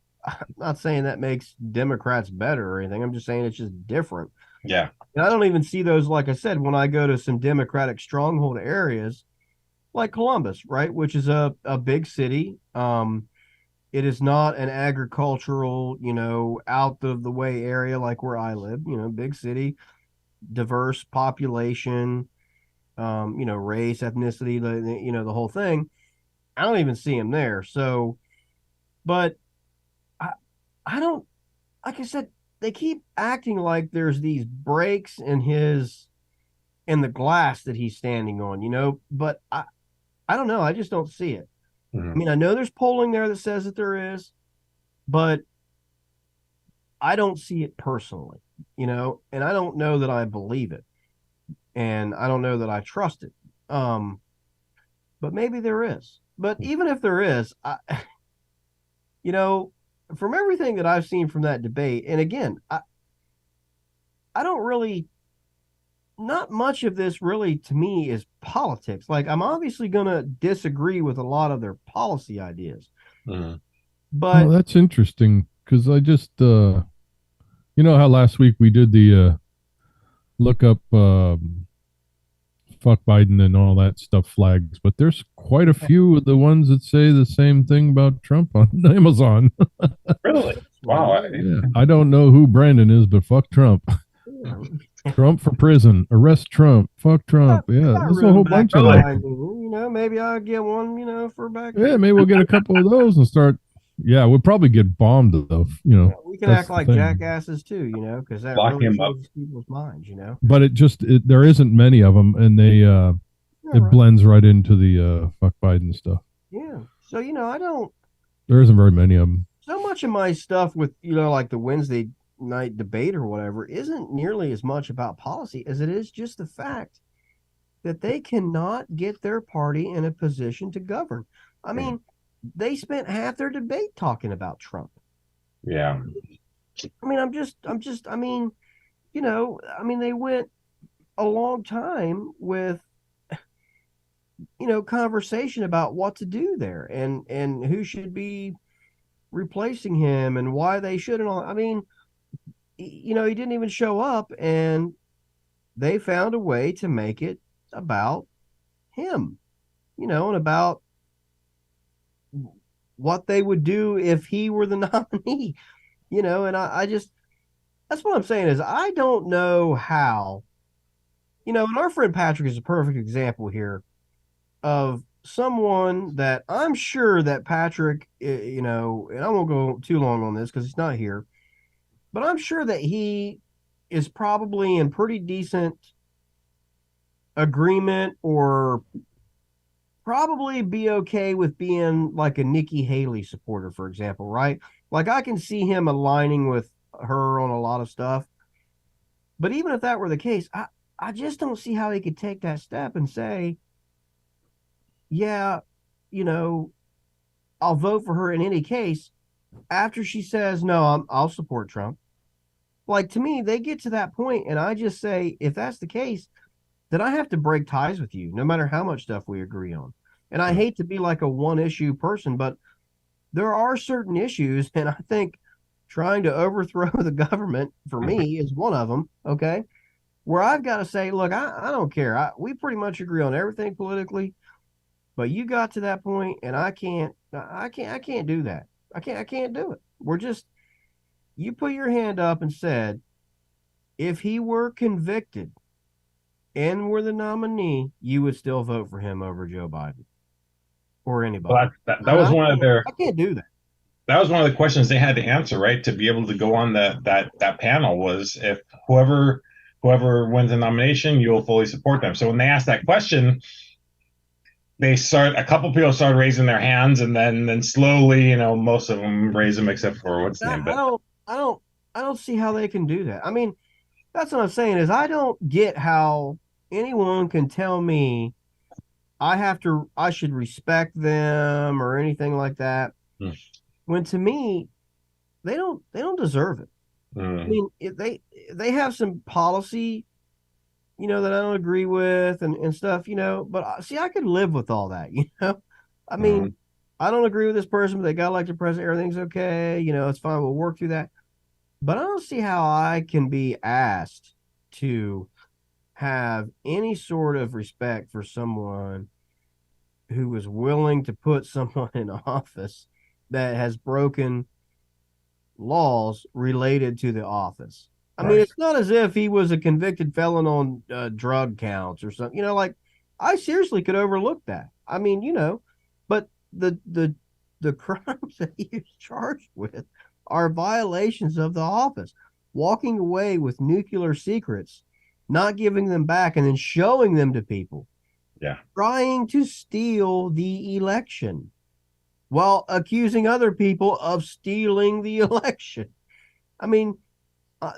not saying that makes Democrats better or anything. I'm just saying it's just different. Yeah. And I don't even see those, like I said, when I go to some Democratic stronghold areas like Columbus, right, which is a big city. It is not an agricultural, out of the way area like where I live, big city, diverse population, race, ethnicity, the whole thing. I don't even see him there. So, but I don't, like I said, they keep acting like there's these breaks in the glass that he's standing on, but I don't know. I just don't see it. I mean, I know there's polling there that says that there is, but I don't see it personally, and I don't know that I believe it, and I don't know that I trust it. But maybe there is. But even if there is, from everything that I've seen from that debate, and again, I don't really, not much of this really to me is politics. Like, I'm obviously going to disagree with a lot of their policy ideas. But that's interesting because I just, how last week we did the look up fuck Biden and all that stuff flags, but there's quite a few of the ones that say the same thing about Trump on Amazon. Really? Wow. Yeah, I don't know who Brandon is, but fuck Trump. Trump for prison. Arrest Trump. Fuck Trump. Yeah, there's a whole bunch of them. Maybe I'll get one, for back. Yeah, maybe we'll get a couple of those and start. Yeah, we'll probably get bombed though. We can act like jackasses too, because that really changes people's minds, But there isn't many of them, and they it blends right into the fuck Biden stuff. Yeah. So I don't. There isn't very many of them. So much of my stuff with like the Wednesday night debate or whatever isn't nearly as much about policy as it is just the fact that they cannot get their party in a position to govern. I mean, they spent half their debate talking about Trump. Yeah. I mean, they went a long time with, conversation about what to do there and who should be replacing him and why they shouldn't. I mean, he didn't even show up, and they found a way to make it about him, and about what they would do if he were the nominee, and I just, that's what I'm saying is I don't know how, and our friend Patrick is a perfect example here of someone that I'm sure that Patrick, and I won't go too long on this because he's not here, but I'm sure that he is probably in pretty decent agreement or probably be okay with being like a Nikki Haley supporter, for example, right? Like, I can see him aligning with her on a lot of stuff. But even if that were the case, I just don't see how he could take that step and say, yeah, I'll vote for her in any case after she says, no, I'll support Trump. Like, to me, they get to that point, and I just say, if that's the case, then I have to break ties with you, no matter how much stuff we agree on. And I hate to be like a one-issue person, but there are certain issues, and I think trying to overthrow the government, for me, is one of them, okay? Where I've got to say, look, I don't care. We pretty much agree on everything politically, but you got to that point, and I can't do that. I can't do it. We're just, you put your hand up and said, if he were convicted and were the nominee, you would still vote for him over Joe Biden or anybody. Well, that was one of their. I can't do that. That was one of the questions they had to answer, right? To be able to go on that panel was if whoever wins the nomination, you'll fully support them. So when they asked that question, a couple people started raising their hands, and then slowly, most of them raise them except for what's the name. But I don't see how they can do that. I mean, that's what I'm saying is I don't get how anyone can tell me I should respect them or anything like that. When to me, they don't deserve it. I mean, if they have some policy, that I don't agree with and stuff, but see, I could live with all that, I mean, I don't agree with this person, but they got elected president, everything's okay, it's fine, we'll work through that. But I don't see how I can be asked to have any sort of respect for someone who is willing to put someone in office that has broken laws related to the office. I mean, it's not as if he was a convicted felon on drug counts or something. Like I seriously could overlook that. I mean, but the crimes that he is charged with are violations of the office. Walking away with nuclear secrets, not giving them back, and then showing them to people. Yeah. Trying to steal the election while accusing other people of stealing the election. I mean,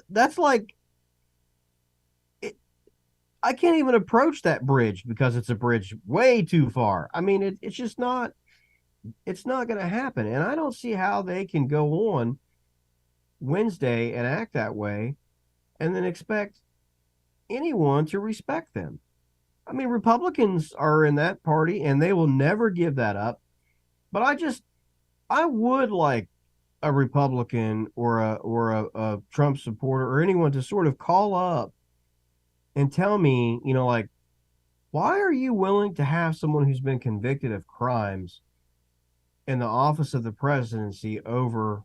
that's like, I can't even approach that bridge because it's a bridge way too far. I mean, it's just not, it's not going to happen. And I don't see how they can go on Wednesday and act that way and then expect anyone to respect them. I mean, Republicans are in that party and they will never give that up. But I would like a Republican or a Trump supporter or anyone to sort of call up and tell me, like, why are you willing to have someone who's been convicted of crimes in the office of the presidency over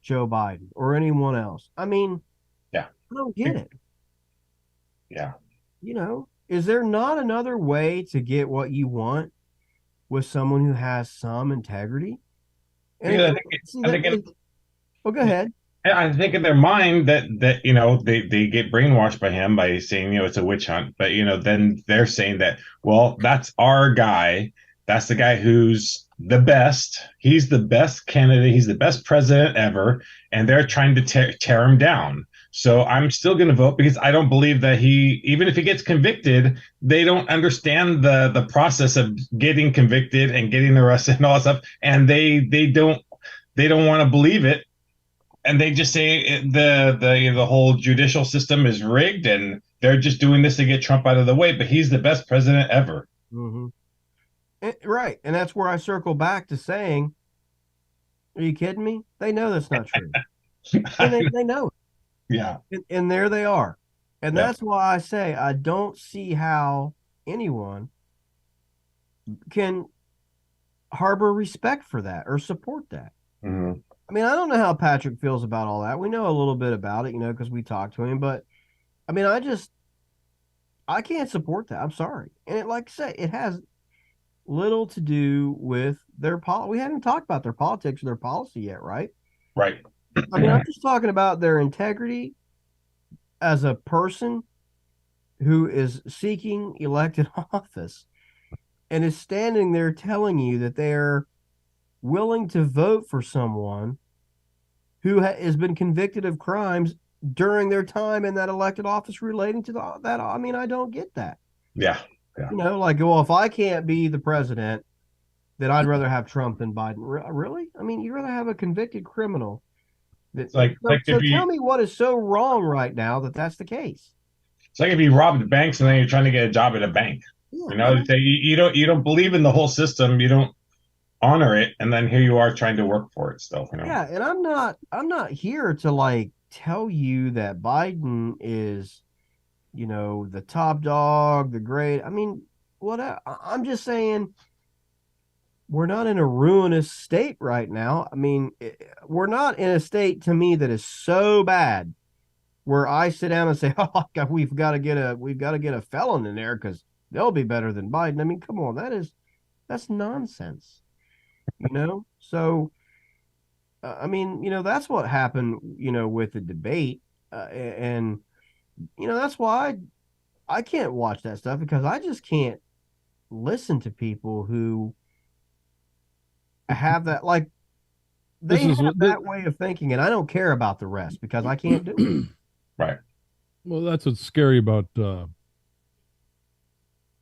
Joe Biden or anyone else? I mean, yeah, I don't get it. Yeah. Is there not another way to get what you want with someone who has some integrity? And go ahead. I think in their mind that they get brainwashed by him by saying it's a witch hunt, but then they're saying that, well, that's our guy, that's the guy who's the best, he's the best candidate, he's the best president ever, and they're trying to tear him down. So I'm still going to vote because I don't believe that even if he gets convicted, they don't understand the process of getting convicted and getting arrested and all that stuff, and they don't want to believe it, and they just say the whole judicial system is rigged, and they're just doing this to get Trump out of the way. But he's the best president ever. Mm-hmm. Right, and that's where I circle back to saying, are you kidding me? They know that's not true. And they know it. Yeah. And there they are. And that's why I say I don't see how anyone can harbor respect for that or support that. Mm-hmm. I mean, I don't know how Patrick feels about all that. We know a little bit about it, because we talked to him. But, I mean, I can't support that. I'm sorry. And like I say, it has little to do with their policy. We haven't talked about their politics or their policy yet, right? Right. I mean, I'm just talking about their integrity as a person who is seeking elected office and is standing there telling you that they're willing to vote for someone who has been convicted of crimes during their time in that elected office relating to that. I mean, I don't get that. Yeah. Like, well, if I can't be the president, then I'd rather have Trump than Biden. Really? I mean, you'd rather have a convicted criminal. So tell me what is so wrong right now that's the case. It's like if you robbed banks and then you're trying to get a job at a bank. Yeah, you don't believe in the whole system, you don't honor it, and then here you are trying to work for it still. Yeah, and I'm not here to like tell you that Biden is, the top dog, the great. I mean, I'm just saying we're not in a ruinous state right now. I mean, we're not in a state to me that is so bad where I sit down and say, "Oh God, we've got to get a felon in there because they'll be better than Biden." I mean, come on, that's nonsense, So, I mean, that's what happened, with the debate, and that's why I can't watch that stuff because I just can't listen to people who have that, like, they have that way of thinking, and I don't care about the rest because I can't do it. Right. Well, that's what's scary about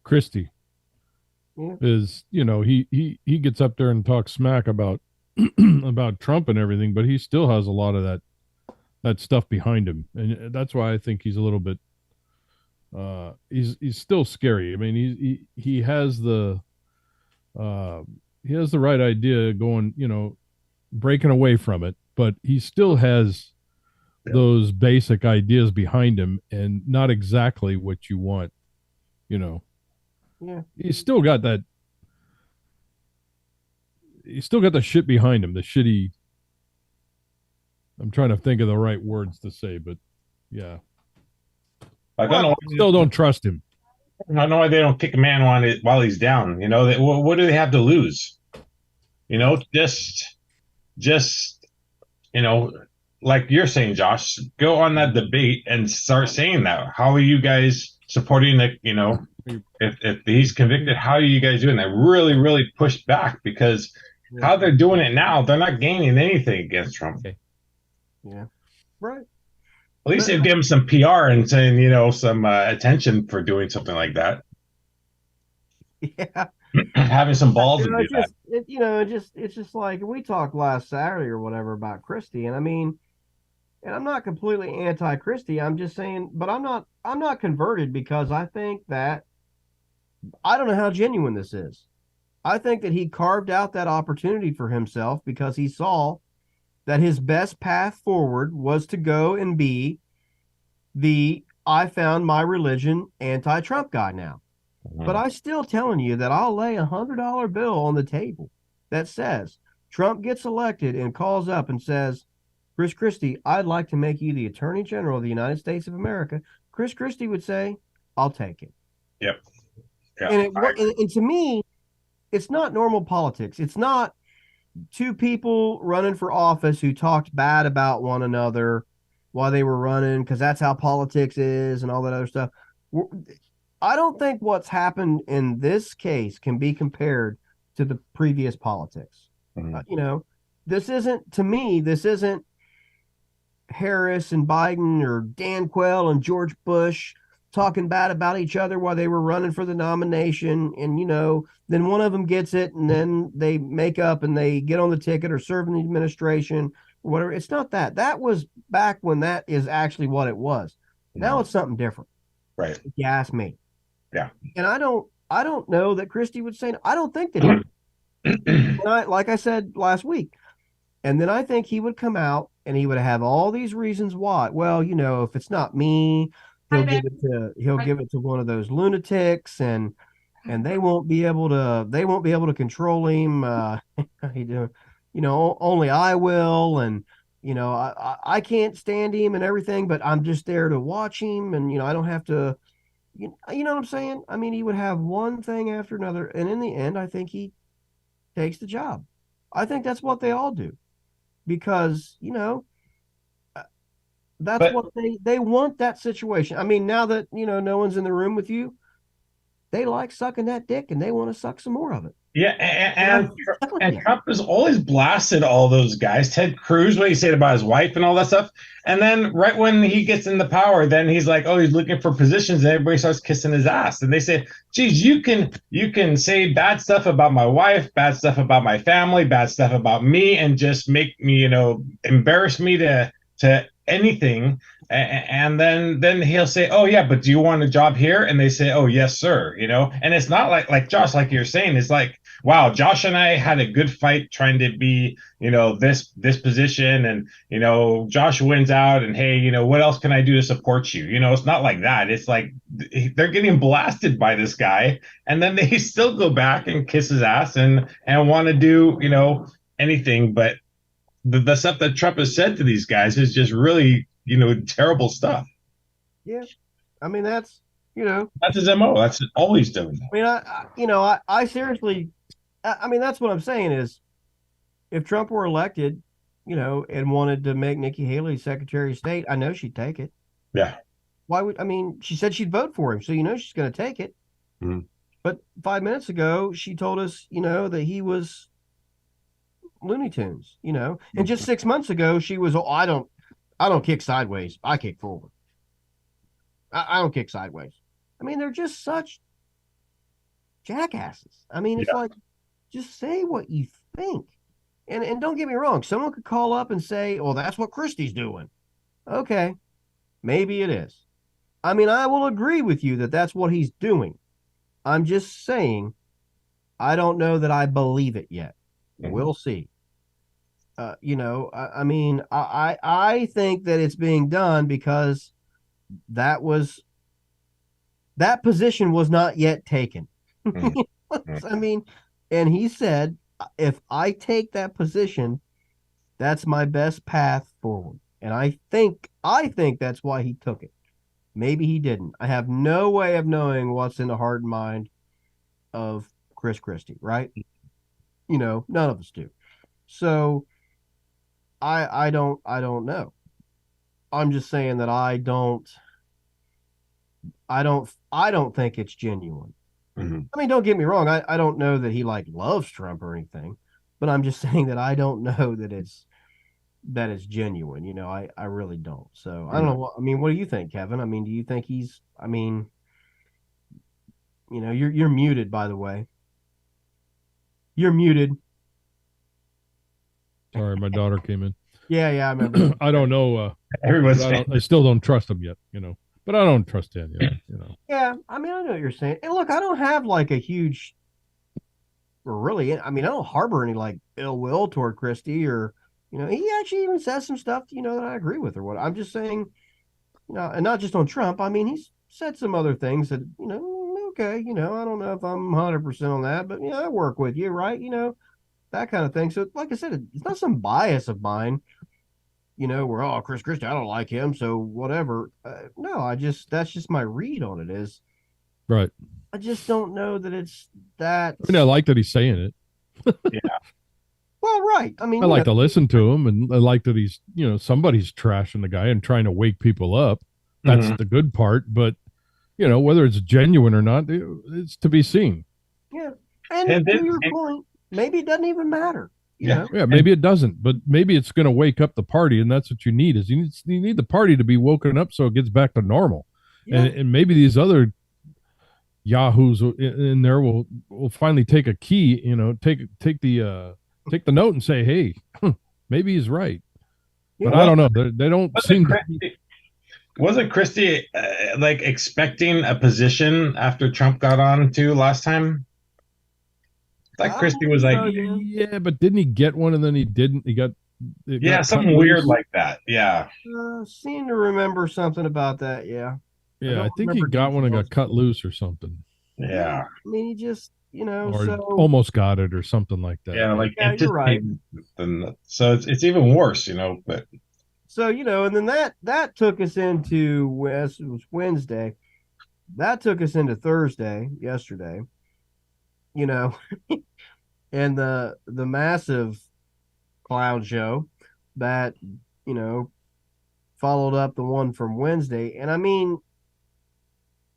Christie. Yeah. Is he gets up there and talks smack about about Trump and everything, but he still has a lot of that stuff behind him, and that's why I think he's a little bit he's still scary. I mean, he has the right idea going, breaking away from it, but he still has those basic ideas behind him and not exactly what you want, Yeah. He's still got that shit behind him, the shitty. I'm trying to think of the right words to say, but yeah. I don't know. Still don't trust him. I don't know why they don't kick a man while he's down. What do they have to lose? Just like you're saying, Josh, go on that debate and start saying that. How are you guys supporting if he's convicted, how are you guys doing that? Really, really push back, because how they're doing it now, they're not gaining anything against Trump. Okay. Yeah. Right. At least they'd give him some PR and saying, some attention for doing something like that. Yeah. Having some balls to do that. It's just like we talked last Saturday or whatever about Christie, and I mean, and I'm not completely anti-Christie. I'm just saying, but I'm not converted, because I think that I don't know how genuine this is. I think that he carved out that opportunity for himself because he saw that his best path forward was to go and be the I found my religion anti-Trump guy now. But I'm still telling you that I'll lay $100 bill on the table that says Trump gets elected and calls up and says, Chris Christie, I'd like to make you the Attorney General of the United States of America. Chris Christie would say, I'll take it. Yep. Yeah, and to me, it's not normal politics. It's not two people running for office who talked bad about one another while they were running, because that's how politics is and all that other stuff. I don't think what's happened in this case can be compared to the previous politics. This isn't Harris and Biden or Dan Quayle and George Bush talking bad about each other while they were running for the nomination. And, then one of them gets it and then they make up and they get on the ticket or serve in the administration or whatever. It's not that. That was back when that is actually what it was. Now it's something different. Right. If you ask me. Yeah. And I don't know that Christie would say, I don't think that he like I said last week. And then I think he would come out and he would have all these reasons why. Well, if it's not me, he'll give it to one of those lunatics, and they won't be able to control him. Only I will, and I can't stand him and everything, but I'm just there to watch him, and I don't have to. You know what I'm saying? I mean, he would have one thing after another, and in the end, I think he takes the job. I think that's what they all do, because what they want, that situation. I mean, now that no one's in the room with you, they like sucking that dick and they want to suck some more of it. Yeah, and Trump has always blasted all those guys. Ted Cruz, what he said about his wife and all that stuff. And then right when he gets into power, then he's like, oh, he's looking for positions, and everybody starts kissing his ass. And they say, geez, you can say bad stuff about my wife, bad stuff about my family, bad stuff about me, and just make me, embarrass me to anything. And then he'll say, oh yeah, but do you want a job here? And they say, oh yes, sir. And it's not like Josh, like you're saying, it's like, wow, Josh and I had a good fight trying to be, this position, and Josh wins out, and hey, what else can I do to support you? It's not like that. It's like they're getting blasted by this guy, and then they still go back and kiss his ass and want to do anything. But the stuff that Trump has said to these guys is just really terrible stuff. Yeah, I mean that's his MO. That's always doing that. I mean, I seriously, I mean, that's what I'm saying is, if Trump were elected, and wanted to make Nikki Haley Secretary of State, I know she'd take it. Yeah. She said she'd vote for him, so she's going to take it. Mm-hmm. But 5 minutes ago, she told us, that he was Looney Tunes, and just 6 months ago, she was, I don't kick sideways. I kick forward. I don't kick sideways. I mean, they're just such jackasses. I mean, it's like, just say what you think. And don't get me wrong. Someone could call up and say, well, that's what Christie's doing. Okay. Maybe it is. I mean, I will agree with you that that's what he's doing. I'm just saying, I don't know that I believe it yet. We'll see. I mean, I think that it's being done because that position was not yet taken. I mean, and he said, if I take that position, that's my best path forward. And I think that's why he took it. Maybe he didn't. I have no way of knowing what's in the heart and mind of Chris Christie, right? None of us do. So I don't know. I'm just saying that I don't think it's genuine. Mm-hmm. I mean, don't get me wrong. I don't know that he loves Trump or anything, but I'm just saying that I don't know that it's genuine. I really don't. So I don't know. I mean, what do you think, Kevin? I mean, do you think he's? I mean, you're muted, by the way. You're muted. Sorry, my daughter came in. Yeah, I remember. I don't know. I still don't trust him yet. But I don't trust him yet. Yeah, I mean, I know what you're saying. And look, I don't have a huge, or really, I mean, I don't harbor any ill will toward Christie, or he actually even says some stuff that I agree with or what. I'm just saying, and not just on Trump. I mean, he's said some other things that okay, I don't know if I'm 100% on that, but I work with you, right? That kind of thing. So, like I said, it's not some bias of mine. Where Chris Christie, I don't like him, so whatever. No, that's just my read on it is. Right. I just don't know that it's that. I mean, I like that he's saying it. Yeah. Well, right. I mean, I like to listen to him, and I like that he's, somebody's trashing the guy and trying to wake people up. That's the good part. But, whether it's genuine or not, it's to be seen. Yeah. And to your point, maybe it doesn't even matter. Yeah, maybe it doesn't, but maybe it's going to wake up the party, and that's what you need. Is you need the party to be woken up so it gets back to normal, and maybe these other yahoos in there will finally take a key, take the note and say, hey, maybe he's right. But I don't know. They don't seem. Wasn't Christie expecting a position after Trump got on too last time? Christie was yeah, but didn't he get one and then he didn't? He got something weird like that. Yeah, seem to remember something about that. Yeah, I think he got one and got cut loose or something. Yeah, I mean, he just or almost got it or something like that. Yeah, you're right. So it's even worse, But so and then that took us into it was Wednesday. That took us into Thursday yesterday. And the massive clown show that followed up the one from Wednesday. And I mean,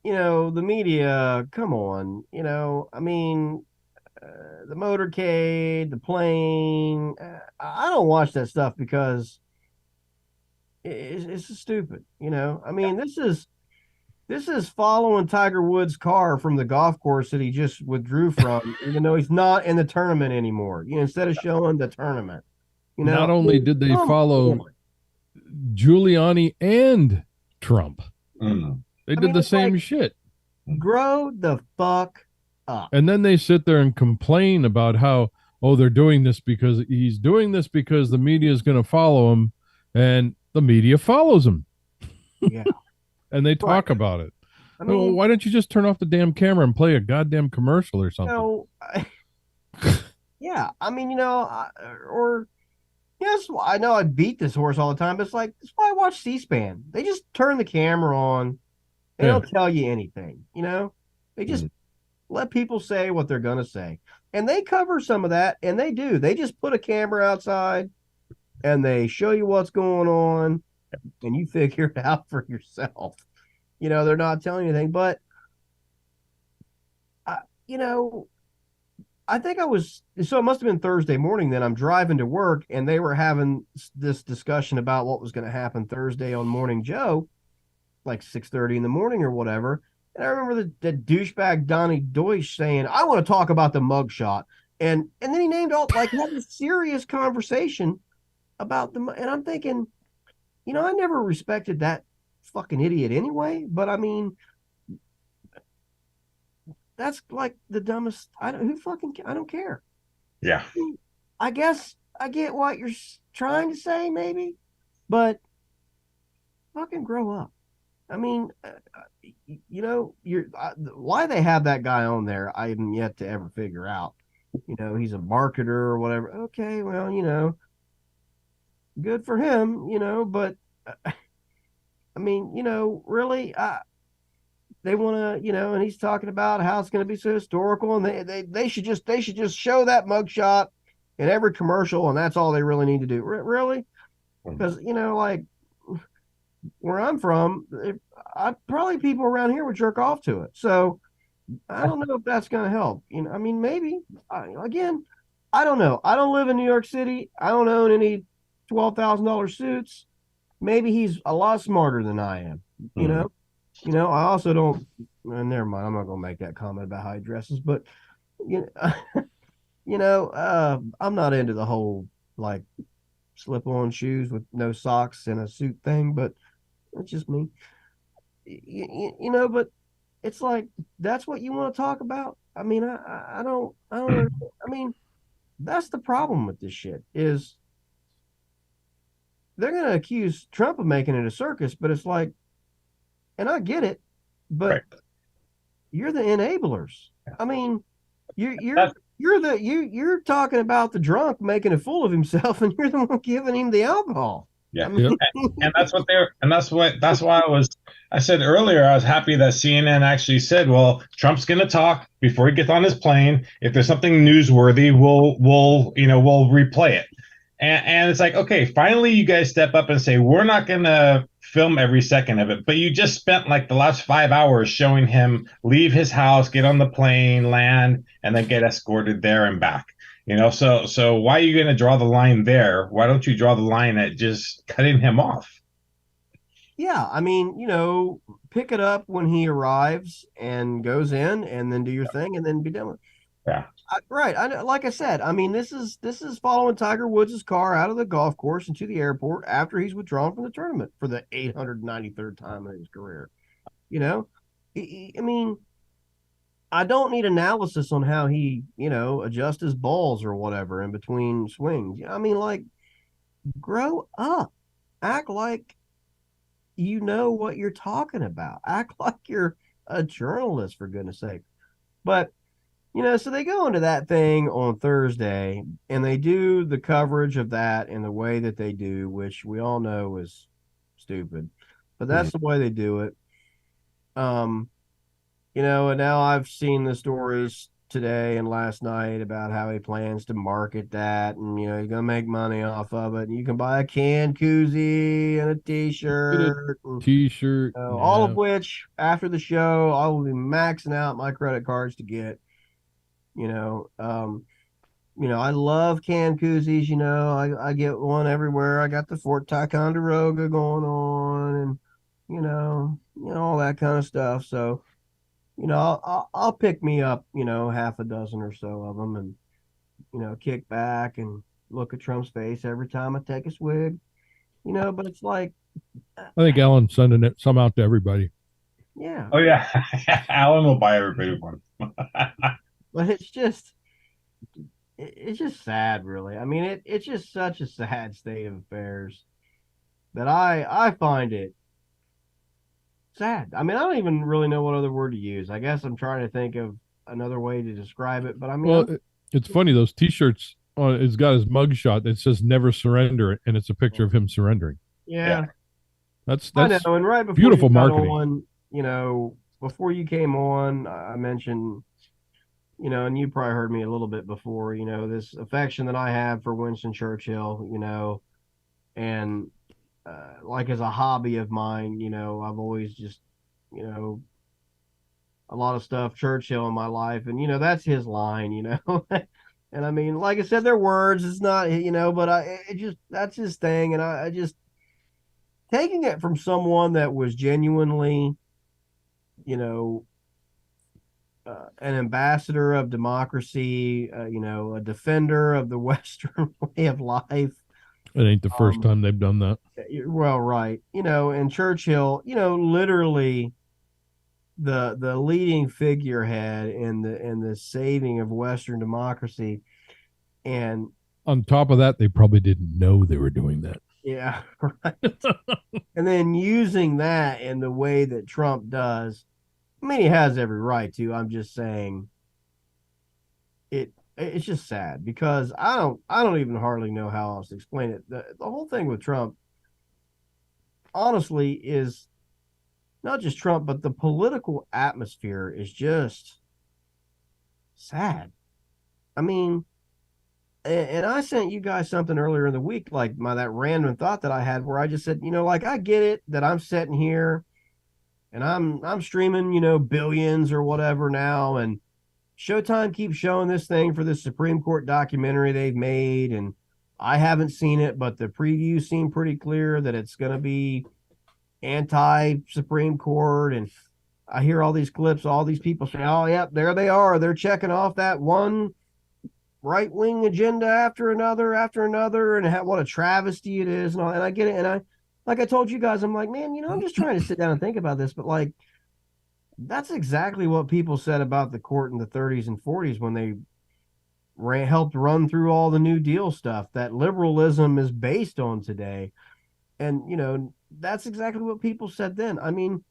the media, come on, I mean, the motorcade, the plane, I don't watch that stuff because it's just stupid. I mean, this is following Tiger Woods' car from the golf course that he just withdrew from, even though he's not in the tournament anymore. Instead of showing the tournament. Not only did they follow Giuliani and Trump, they did the same shit. Grow the fuck up. And then they sit there and complain about how, they're doing this because he's doing this because the media is going to follow him, and the media follows him. Yeah. And they talk about it. I mean, why don't you just turn off the damn camera and play a goddamn commercial or something? Yeah, I mean, or yes, I know I beat this horse all the time, but that's why I watch C-SPAN. They just turn the camera on. They don't tell you anything, They just let people say what they're going to say. And they cover some of that, and they do. They just put a camera outside, and they show you what's going on, and you figure it out for yourself. They're not telling you anything, but I think so it must have been Thursday morning. Then I'm driving to work, and they were having this discussion about what was going to happen Thursday on Morning Joe, 6:30 in the morning or whatever. And I remember the douchebag Donnie Deutsch saying, "I want to talk about the mugshot," and then he named all had a serious conversation about and I'm thinking, I never respected that fucking idiot anyway. But I mean, that's like the dumbest. I don't care. Yeah. I guess I get what you're trying to say, maybe, but fucking grow up. I mean, why they have that guy on there. I haven't yet to ever figure out. He's a marketer or whatever. Okay, well, good for him. But I mean, really, they want to, and he's talking about how it's going to be so historical, and they should just show that mugshot in every commercial, and that's all they really need to do. Really, because like where I'm from, probably people around here would jerk off to it. So I don't know if that's going to help. I mean, maybe. Again, I don't know. I don't live in New York City. I don't own any $12,000 suits. Maybe he's a lot smarter than I am. I also don't. Never mind. I'm not going to make that comment about how he dresses. But I'm not into the whole like slip-on shoes with no socks and a suit thing. But it's just me. But it's like that's what you want to talk about. I mean, I don't. I mean, that's the problem with this shit is they're going to accuse Trump of making it a circus, but it's like, and I get it, but Right. you're the enablers. I mean, you're talking about the drunk making a fool of himself, and you're the one giving him the alcohol. Yeah, I mean, and that's why I said earlier I was happy that CNN actually said, well, Trump's going to talk before he gets on his plane. If there's something newsworthy, we'll replay it. And it's like, okay, finally you guys step up and say we're not going to film every second of it, but you just spent like the last 5 hours showing him leave his house, get on the plane, land, and then get escorted there and back. So why are you going to draw the line there? Why don't you draw the line at just cutting him off? yeah, I mean, pick it up when he arrives and goes in, and then do your thing, and then be done with it. Yeah. Right. Like I said, I mean, this is following Tiger Woods' car out of the golf course and to the airport after he's withdrawn from the tournament for the 893rd time in his career. I mean, I don't need analysis on how he, adjusts his balls or whatever in between swings. I mean, like, grow up, act like you know what you're talking about, act like you're a journalist, for goodness sake. But so they go into that thing on Thursday and they do the coverage of that in the way that they do, which we all know is stupid, but that's the way they do it. And now I've seen the stories today and last night about how he plans to market that, and he's gonna make money off of it. And you can buy a canned koozie and a t-shirt, all of which after the show I will be maxing out my credit cards to get. I love canned koozies. I get one everywhere. I got the Fort Ticonderoga going on, and all that kind of stuff. So, I'll pick me up, half a dozen or so of them, and kick back and look at Trump's face every time I take a swig. But it's like, I think Alan's sending some out to everybody. Yeah. Oh yeah, Alan will buy everybody one. But it's just sad, really. I mean, it's just such a sad state of affairs that I find it sad. I mean, I don't even really know what other word to use. I guess I'm trying to think of another way to describe it. But I mean, well, it's funny, those T-shirts. It's got his mugshot that says "Never Surrender," and it's a picture of him surrendering. Yeah. That's I know. And right before beautiful you marketing. On, before you came on, I mentioned. And you probably heard me a little bit before, this affection that I have for Winston Churchill, and like as a hobby of mine, I've always just, a lot of stuff Churchill in my life, and that's his line, and I mean, like I said, they're words, it's not, but that's his thing, and I just taking it from someone that was genuinely, an ambassador of democracy, a defender of the Western way of life. It ain't the first time they've done that. Well, right. And Churchill, literally the leading figurehead in the saving of Western democracy. And on top of that, they probably didn't know they were doing that. Yeah, right. And then using that in the way that Trump does, I mean, he has every right to. I'm just saying it's just sad because I don't even hardly know how else to explain it. The whole thing with Trump, honestly, is not just Trump, but the political atmosphere is just sad. I mean, and I sent you guys something earlier in the week, like that random thought that I had, where I just said, like I get it that I'm sitting here, and I'm streaming, billions or whatever now, and Showtime keeps showing this thing for this Supreme Court documentary they've made, and I haven't seen it, but the previews seem pretty clear that it's going to be anti-Supreme Court, and I hear all these clips, all these people saying, "Oh, yep, there they are. They're checking off that one right-wing agenda after another, and what a travesty it is." And I get it. And like I told you guys, I'm like, man, I'm just trying to sit down and think about this, but like, that's exactly what people said about the court in the 30s and 40s when they helped run through all the New Deal stuff that liberalism is based on today. And, that's exactly what people said then. I mean,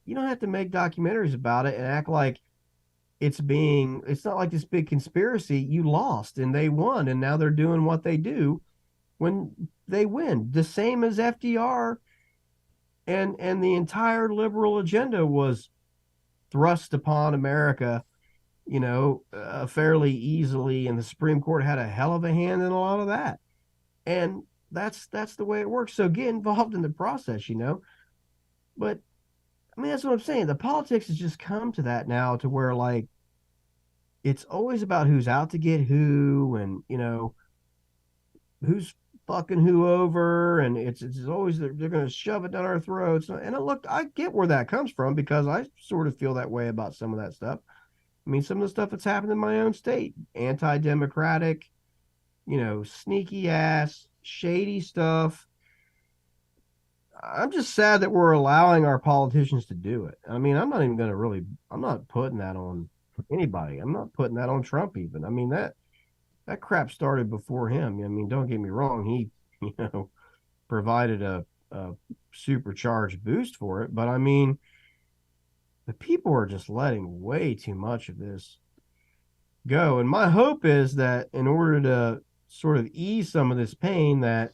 you don't have to make documentaries about it and act like it's not like this big conspiracy. You lost and they won, and now they're doing what they do when they win. The same as FDR and the entire liberal agenda was thrust upon America, fairly easily, and the Supreme Court had a hell of a hand in a lot of that. And that's the way it works. So get involved in the process, But I mean, that's what I'm saying. The politics has just come to that now, to where like it's always about who's out to get who, and who's fucking who over, and it's always they're going to shove it down our throats. And look, I get where that comes from, because I sort of feel that way about some of that stuff. I mean, some of the stuff that's happened in my own state, anti-democratic, sneaky ass, shady stuff. I'm just sad that we're allowing our politicians to do it. I mean, I'm not putting that on anybody. I'm not putting that on Trump even. I mean, that crap started before him. I mean, don't get me wrong. He, provided a supercharged boost for it. But I mean, the people are just letting way too much of this go. And my hope is that in order to sort of ease some of this pain, that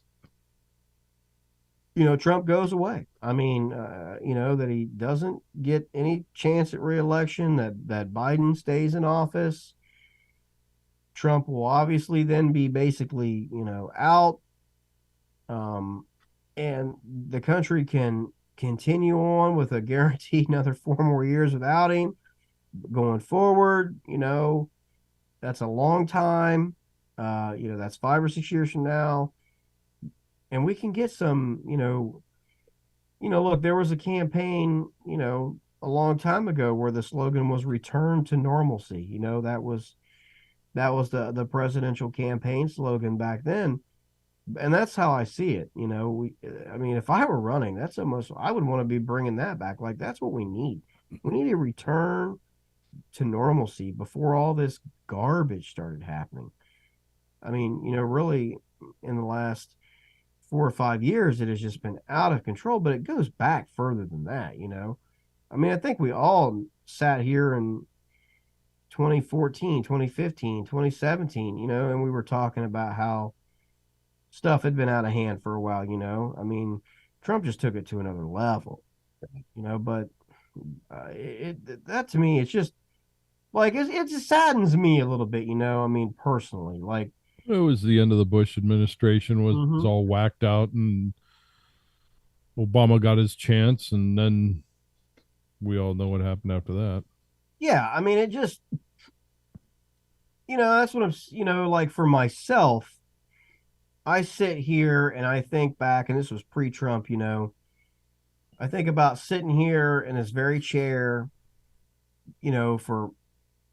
Trump goes away. I mean, that he doesn't get any chance at reelection, that Biden stays in office. Trump will obviously then be basically, out. And the country can continue on with a guaranteed another 4 more years without him going forward. That's a long time. That's 5 or 6 years from now. And we can get some, look, there was a campaign, a long time ago where the slogan was "Return to Normalcy." That was the presidential campaign slogan back then. And that's how I see it. I mean, if I were running, that's almost, I would want to be bringing that back. Like, that's what we need. We need a return to normalcy before all this garbage started happening. I mean, really, in the last 4 or 5 years, it has just been out of control, but it goes back further than that. I mean, I think we all sat here in 2014, 2015, 2017, and we were talking about how stuff had been out of hand for a while. I mean, Trump just took it to another level, but that to me, it's just like, it just saddens me a little bit, I mean, personally. Like, it was the end of the Bush administration, was all whacked out, and Obama got his chance, and then we all know what happened after that. Yeah, I mean, it just, that's what I'm, like, for myself, I sit here and I think back, and this was pre-Trump, I think about sitting here in this very chair, for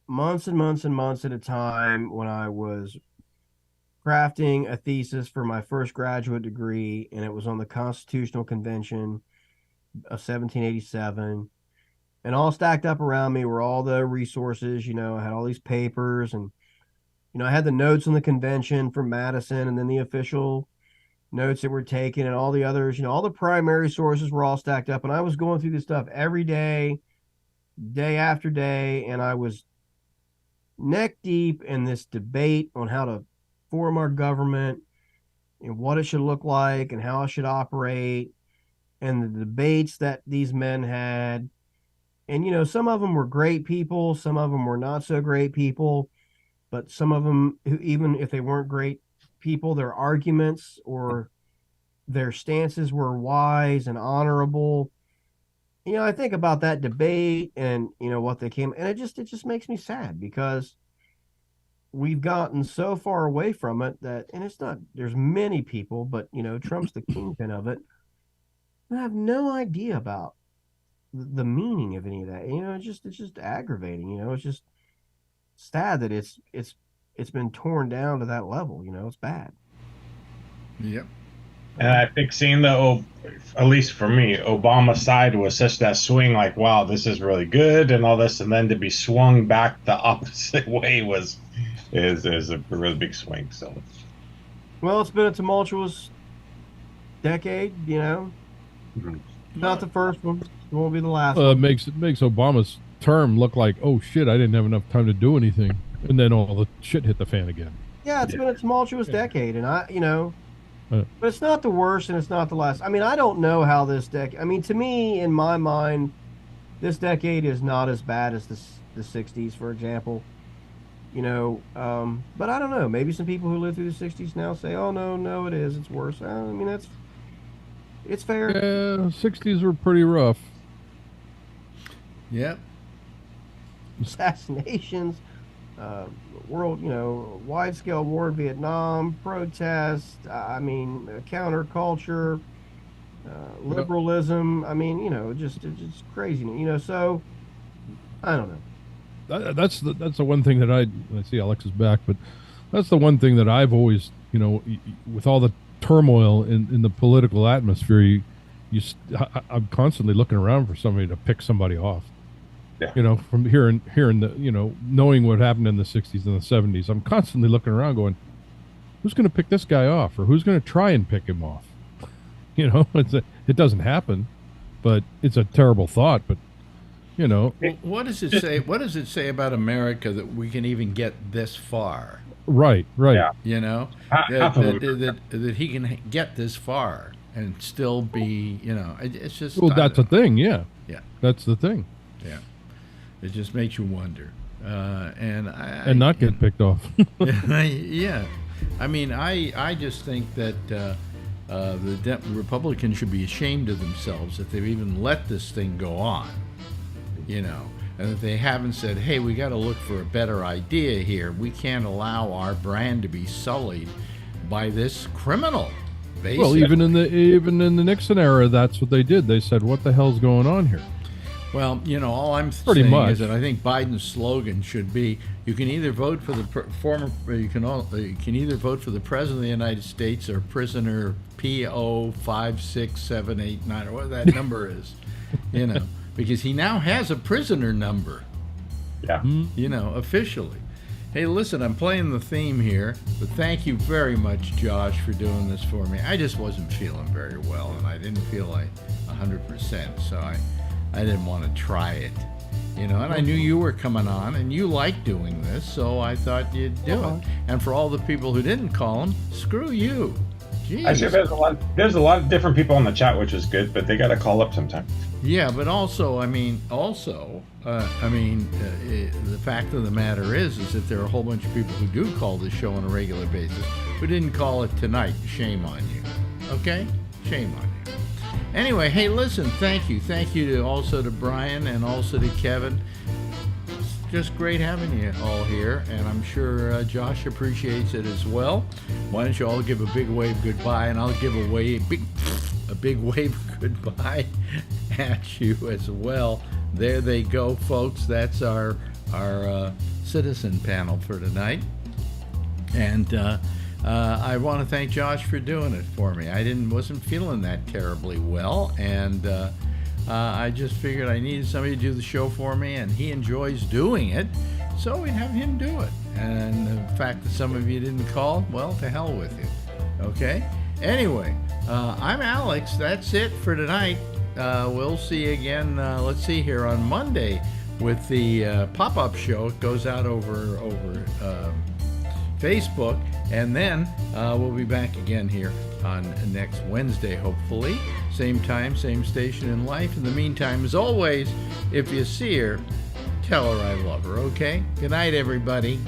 months and months and months at a time, when I was crafting a thesis for my first graduate degree, and it was on the Constitutional Convention of 1787. And all stacked up around me were all the resources. I had all these papers, and I had the notes on the convention from Madison, and then the official notes that were taken, and all the others. All the primary sources were all stacked up, and I was going through this stuff every day, day after day, and I was neck deep in this debate on how to form our government and what it should look like and how it should operate, and the debates that these men had. And some of them were great people, some of them were not so great people, but some of them, who, even if they weren't great people, their arguments or their stances were wise and honorable. I think about that debate and what they came, and it just makes me sad, because we've gotten so far away from it that, and it's not, there's many people, but Trump's the kingpin of it. I have no idea about the meaning of any of that. It's just aggravating. It's just sad that it's been torn down to that level. It's bad. Yep. And I think seeing at least for me, Obama's side was such that swing, like, wow, this is really good and all this, and then to be swung back the opposite way is a really big swing. So, well, it's been a tumultuous decade. Mm-hmm. Not the first one. It won't be the last. It makes Obama's term look like, oh shit, I didn't have enough time to do anything, and then all the shit hit the fan again. Yeah, it's been a tumultuous decade, and but it's not the worst and it's not the last. I don't know how this decade. To me, in my mind, this decade is not as bad as the 60s, for example. But I don't know. Maybe some people who lived through the 60s now say, "Oh no, it is. It's worse." It's fair. Yeah, 60s were pretty rough. Yep. Assassinations, world, wide-scale war in Vietnam, protests, counterculture, liberalism. Just crazy. So I don't know. That's the one thing that I see Alexis back, but that's the one thing that I've always, with all the turmoil in the political atmosphere, I'm constantly looking around for somebody to pick somebody off. Yeah. From hearing the, knowing what happened in the 60s and the 70s, I'm constantly looking around going, who's going to pick this guy off, or who's going to try and pick him off? It doesn't happen, but it's a terrible thought. But what does it say? What does it say about America that we can even get this far? Right. Yeah. That he can get this far and still be, it's just. Well, that's the thing. Yeah. Yeah. That's the thing. Yeah. It just makes you wonder, and not get picked off. Yeah, I just think that the Republicans should be ashamed of themselves that they've even let this thing go on, and that they haven't said, "Hey, we got to look for a better idea here. We can't allow our brand to be sullied by this criminal." Basically. Well, even in the Nixon era, that's what they did. They said, "What the hell's going on here?" Well, all I'm saying is that I think Biden's slogan should be: you can either vote for the you can either vote for the president of the United States or prisoner PO 56789 or what that number is, because he now has a prisoner number. Yeah. Officially. Hey, listen, I'm playing the theme here, but thank you very much, Josh, for doing this for me. I just wasn't feeling very well, and I didn't feel like 100%, so I didn't want to try it, and I knew you were coming on, and you like doing this, so I thought you'd do it. And for all the people who didn't call him, screw you. Jeez. Actually, there's a lot of different people on the chat, which is good, but they got to call up sometime. Yeah, but also, the fact of the matter is that there are a whole bunch of people who do call this show on a regular basis who didn't call it tonight. Shame on you. Okay? Shame on you. Anyway, hey, listen, thank you. Thank you also to Brian and also to Kevin. It's just great having you all here, and I'm sure Josh appreciates it as well. Why don't you all give a big wave goodbye, and I'll give a big wave goodbye at you as well. There they go, folks. That's our citizen panel for tonight. And I want to thank Josh for doing it for me. I wasn't feeling that terribly well, and I just figured I needed somebody to do the show for me, and he enjoys doing it, so we'd have him do it. And the fact that some of you didn't call, well, to hell with you. Okay? Anyway, I'm Alex. That's it for tonight. We'll see you again, let's see here, on Monday with the pop-up show. It goes out over Facebook, and then we'll be back again here on next Wednesday, hopefully. Same time, same station in life. In the meantime, as always, if you see her, tell her I love her, okay? Good night, everybody.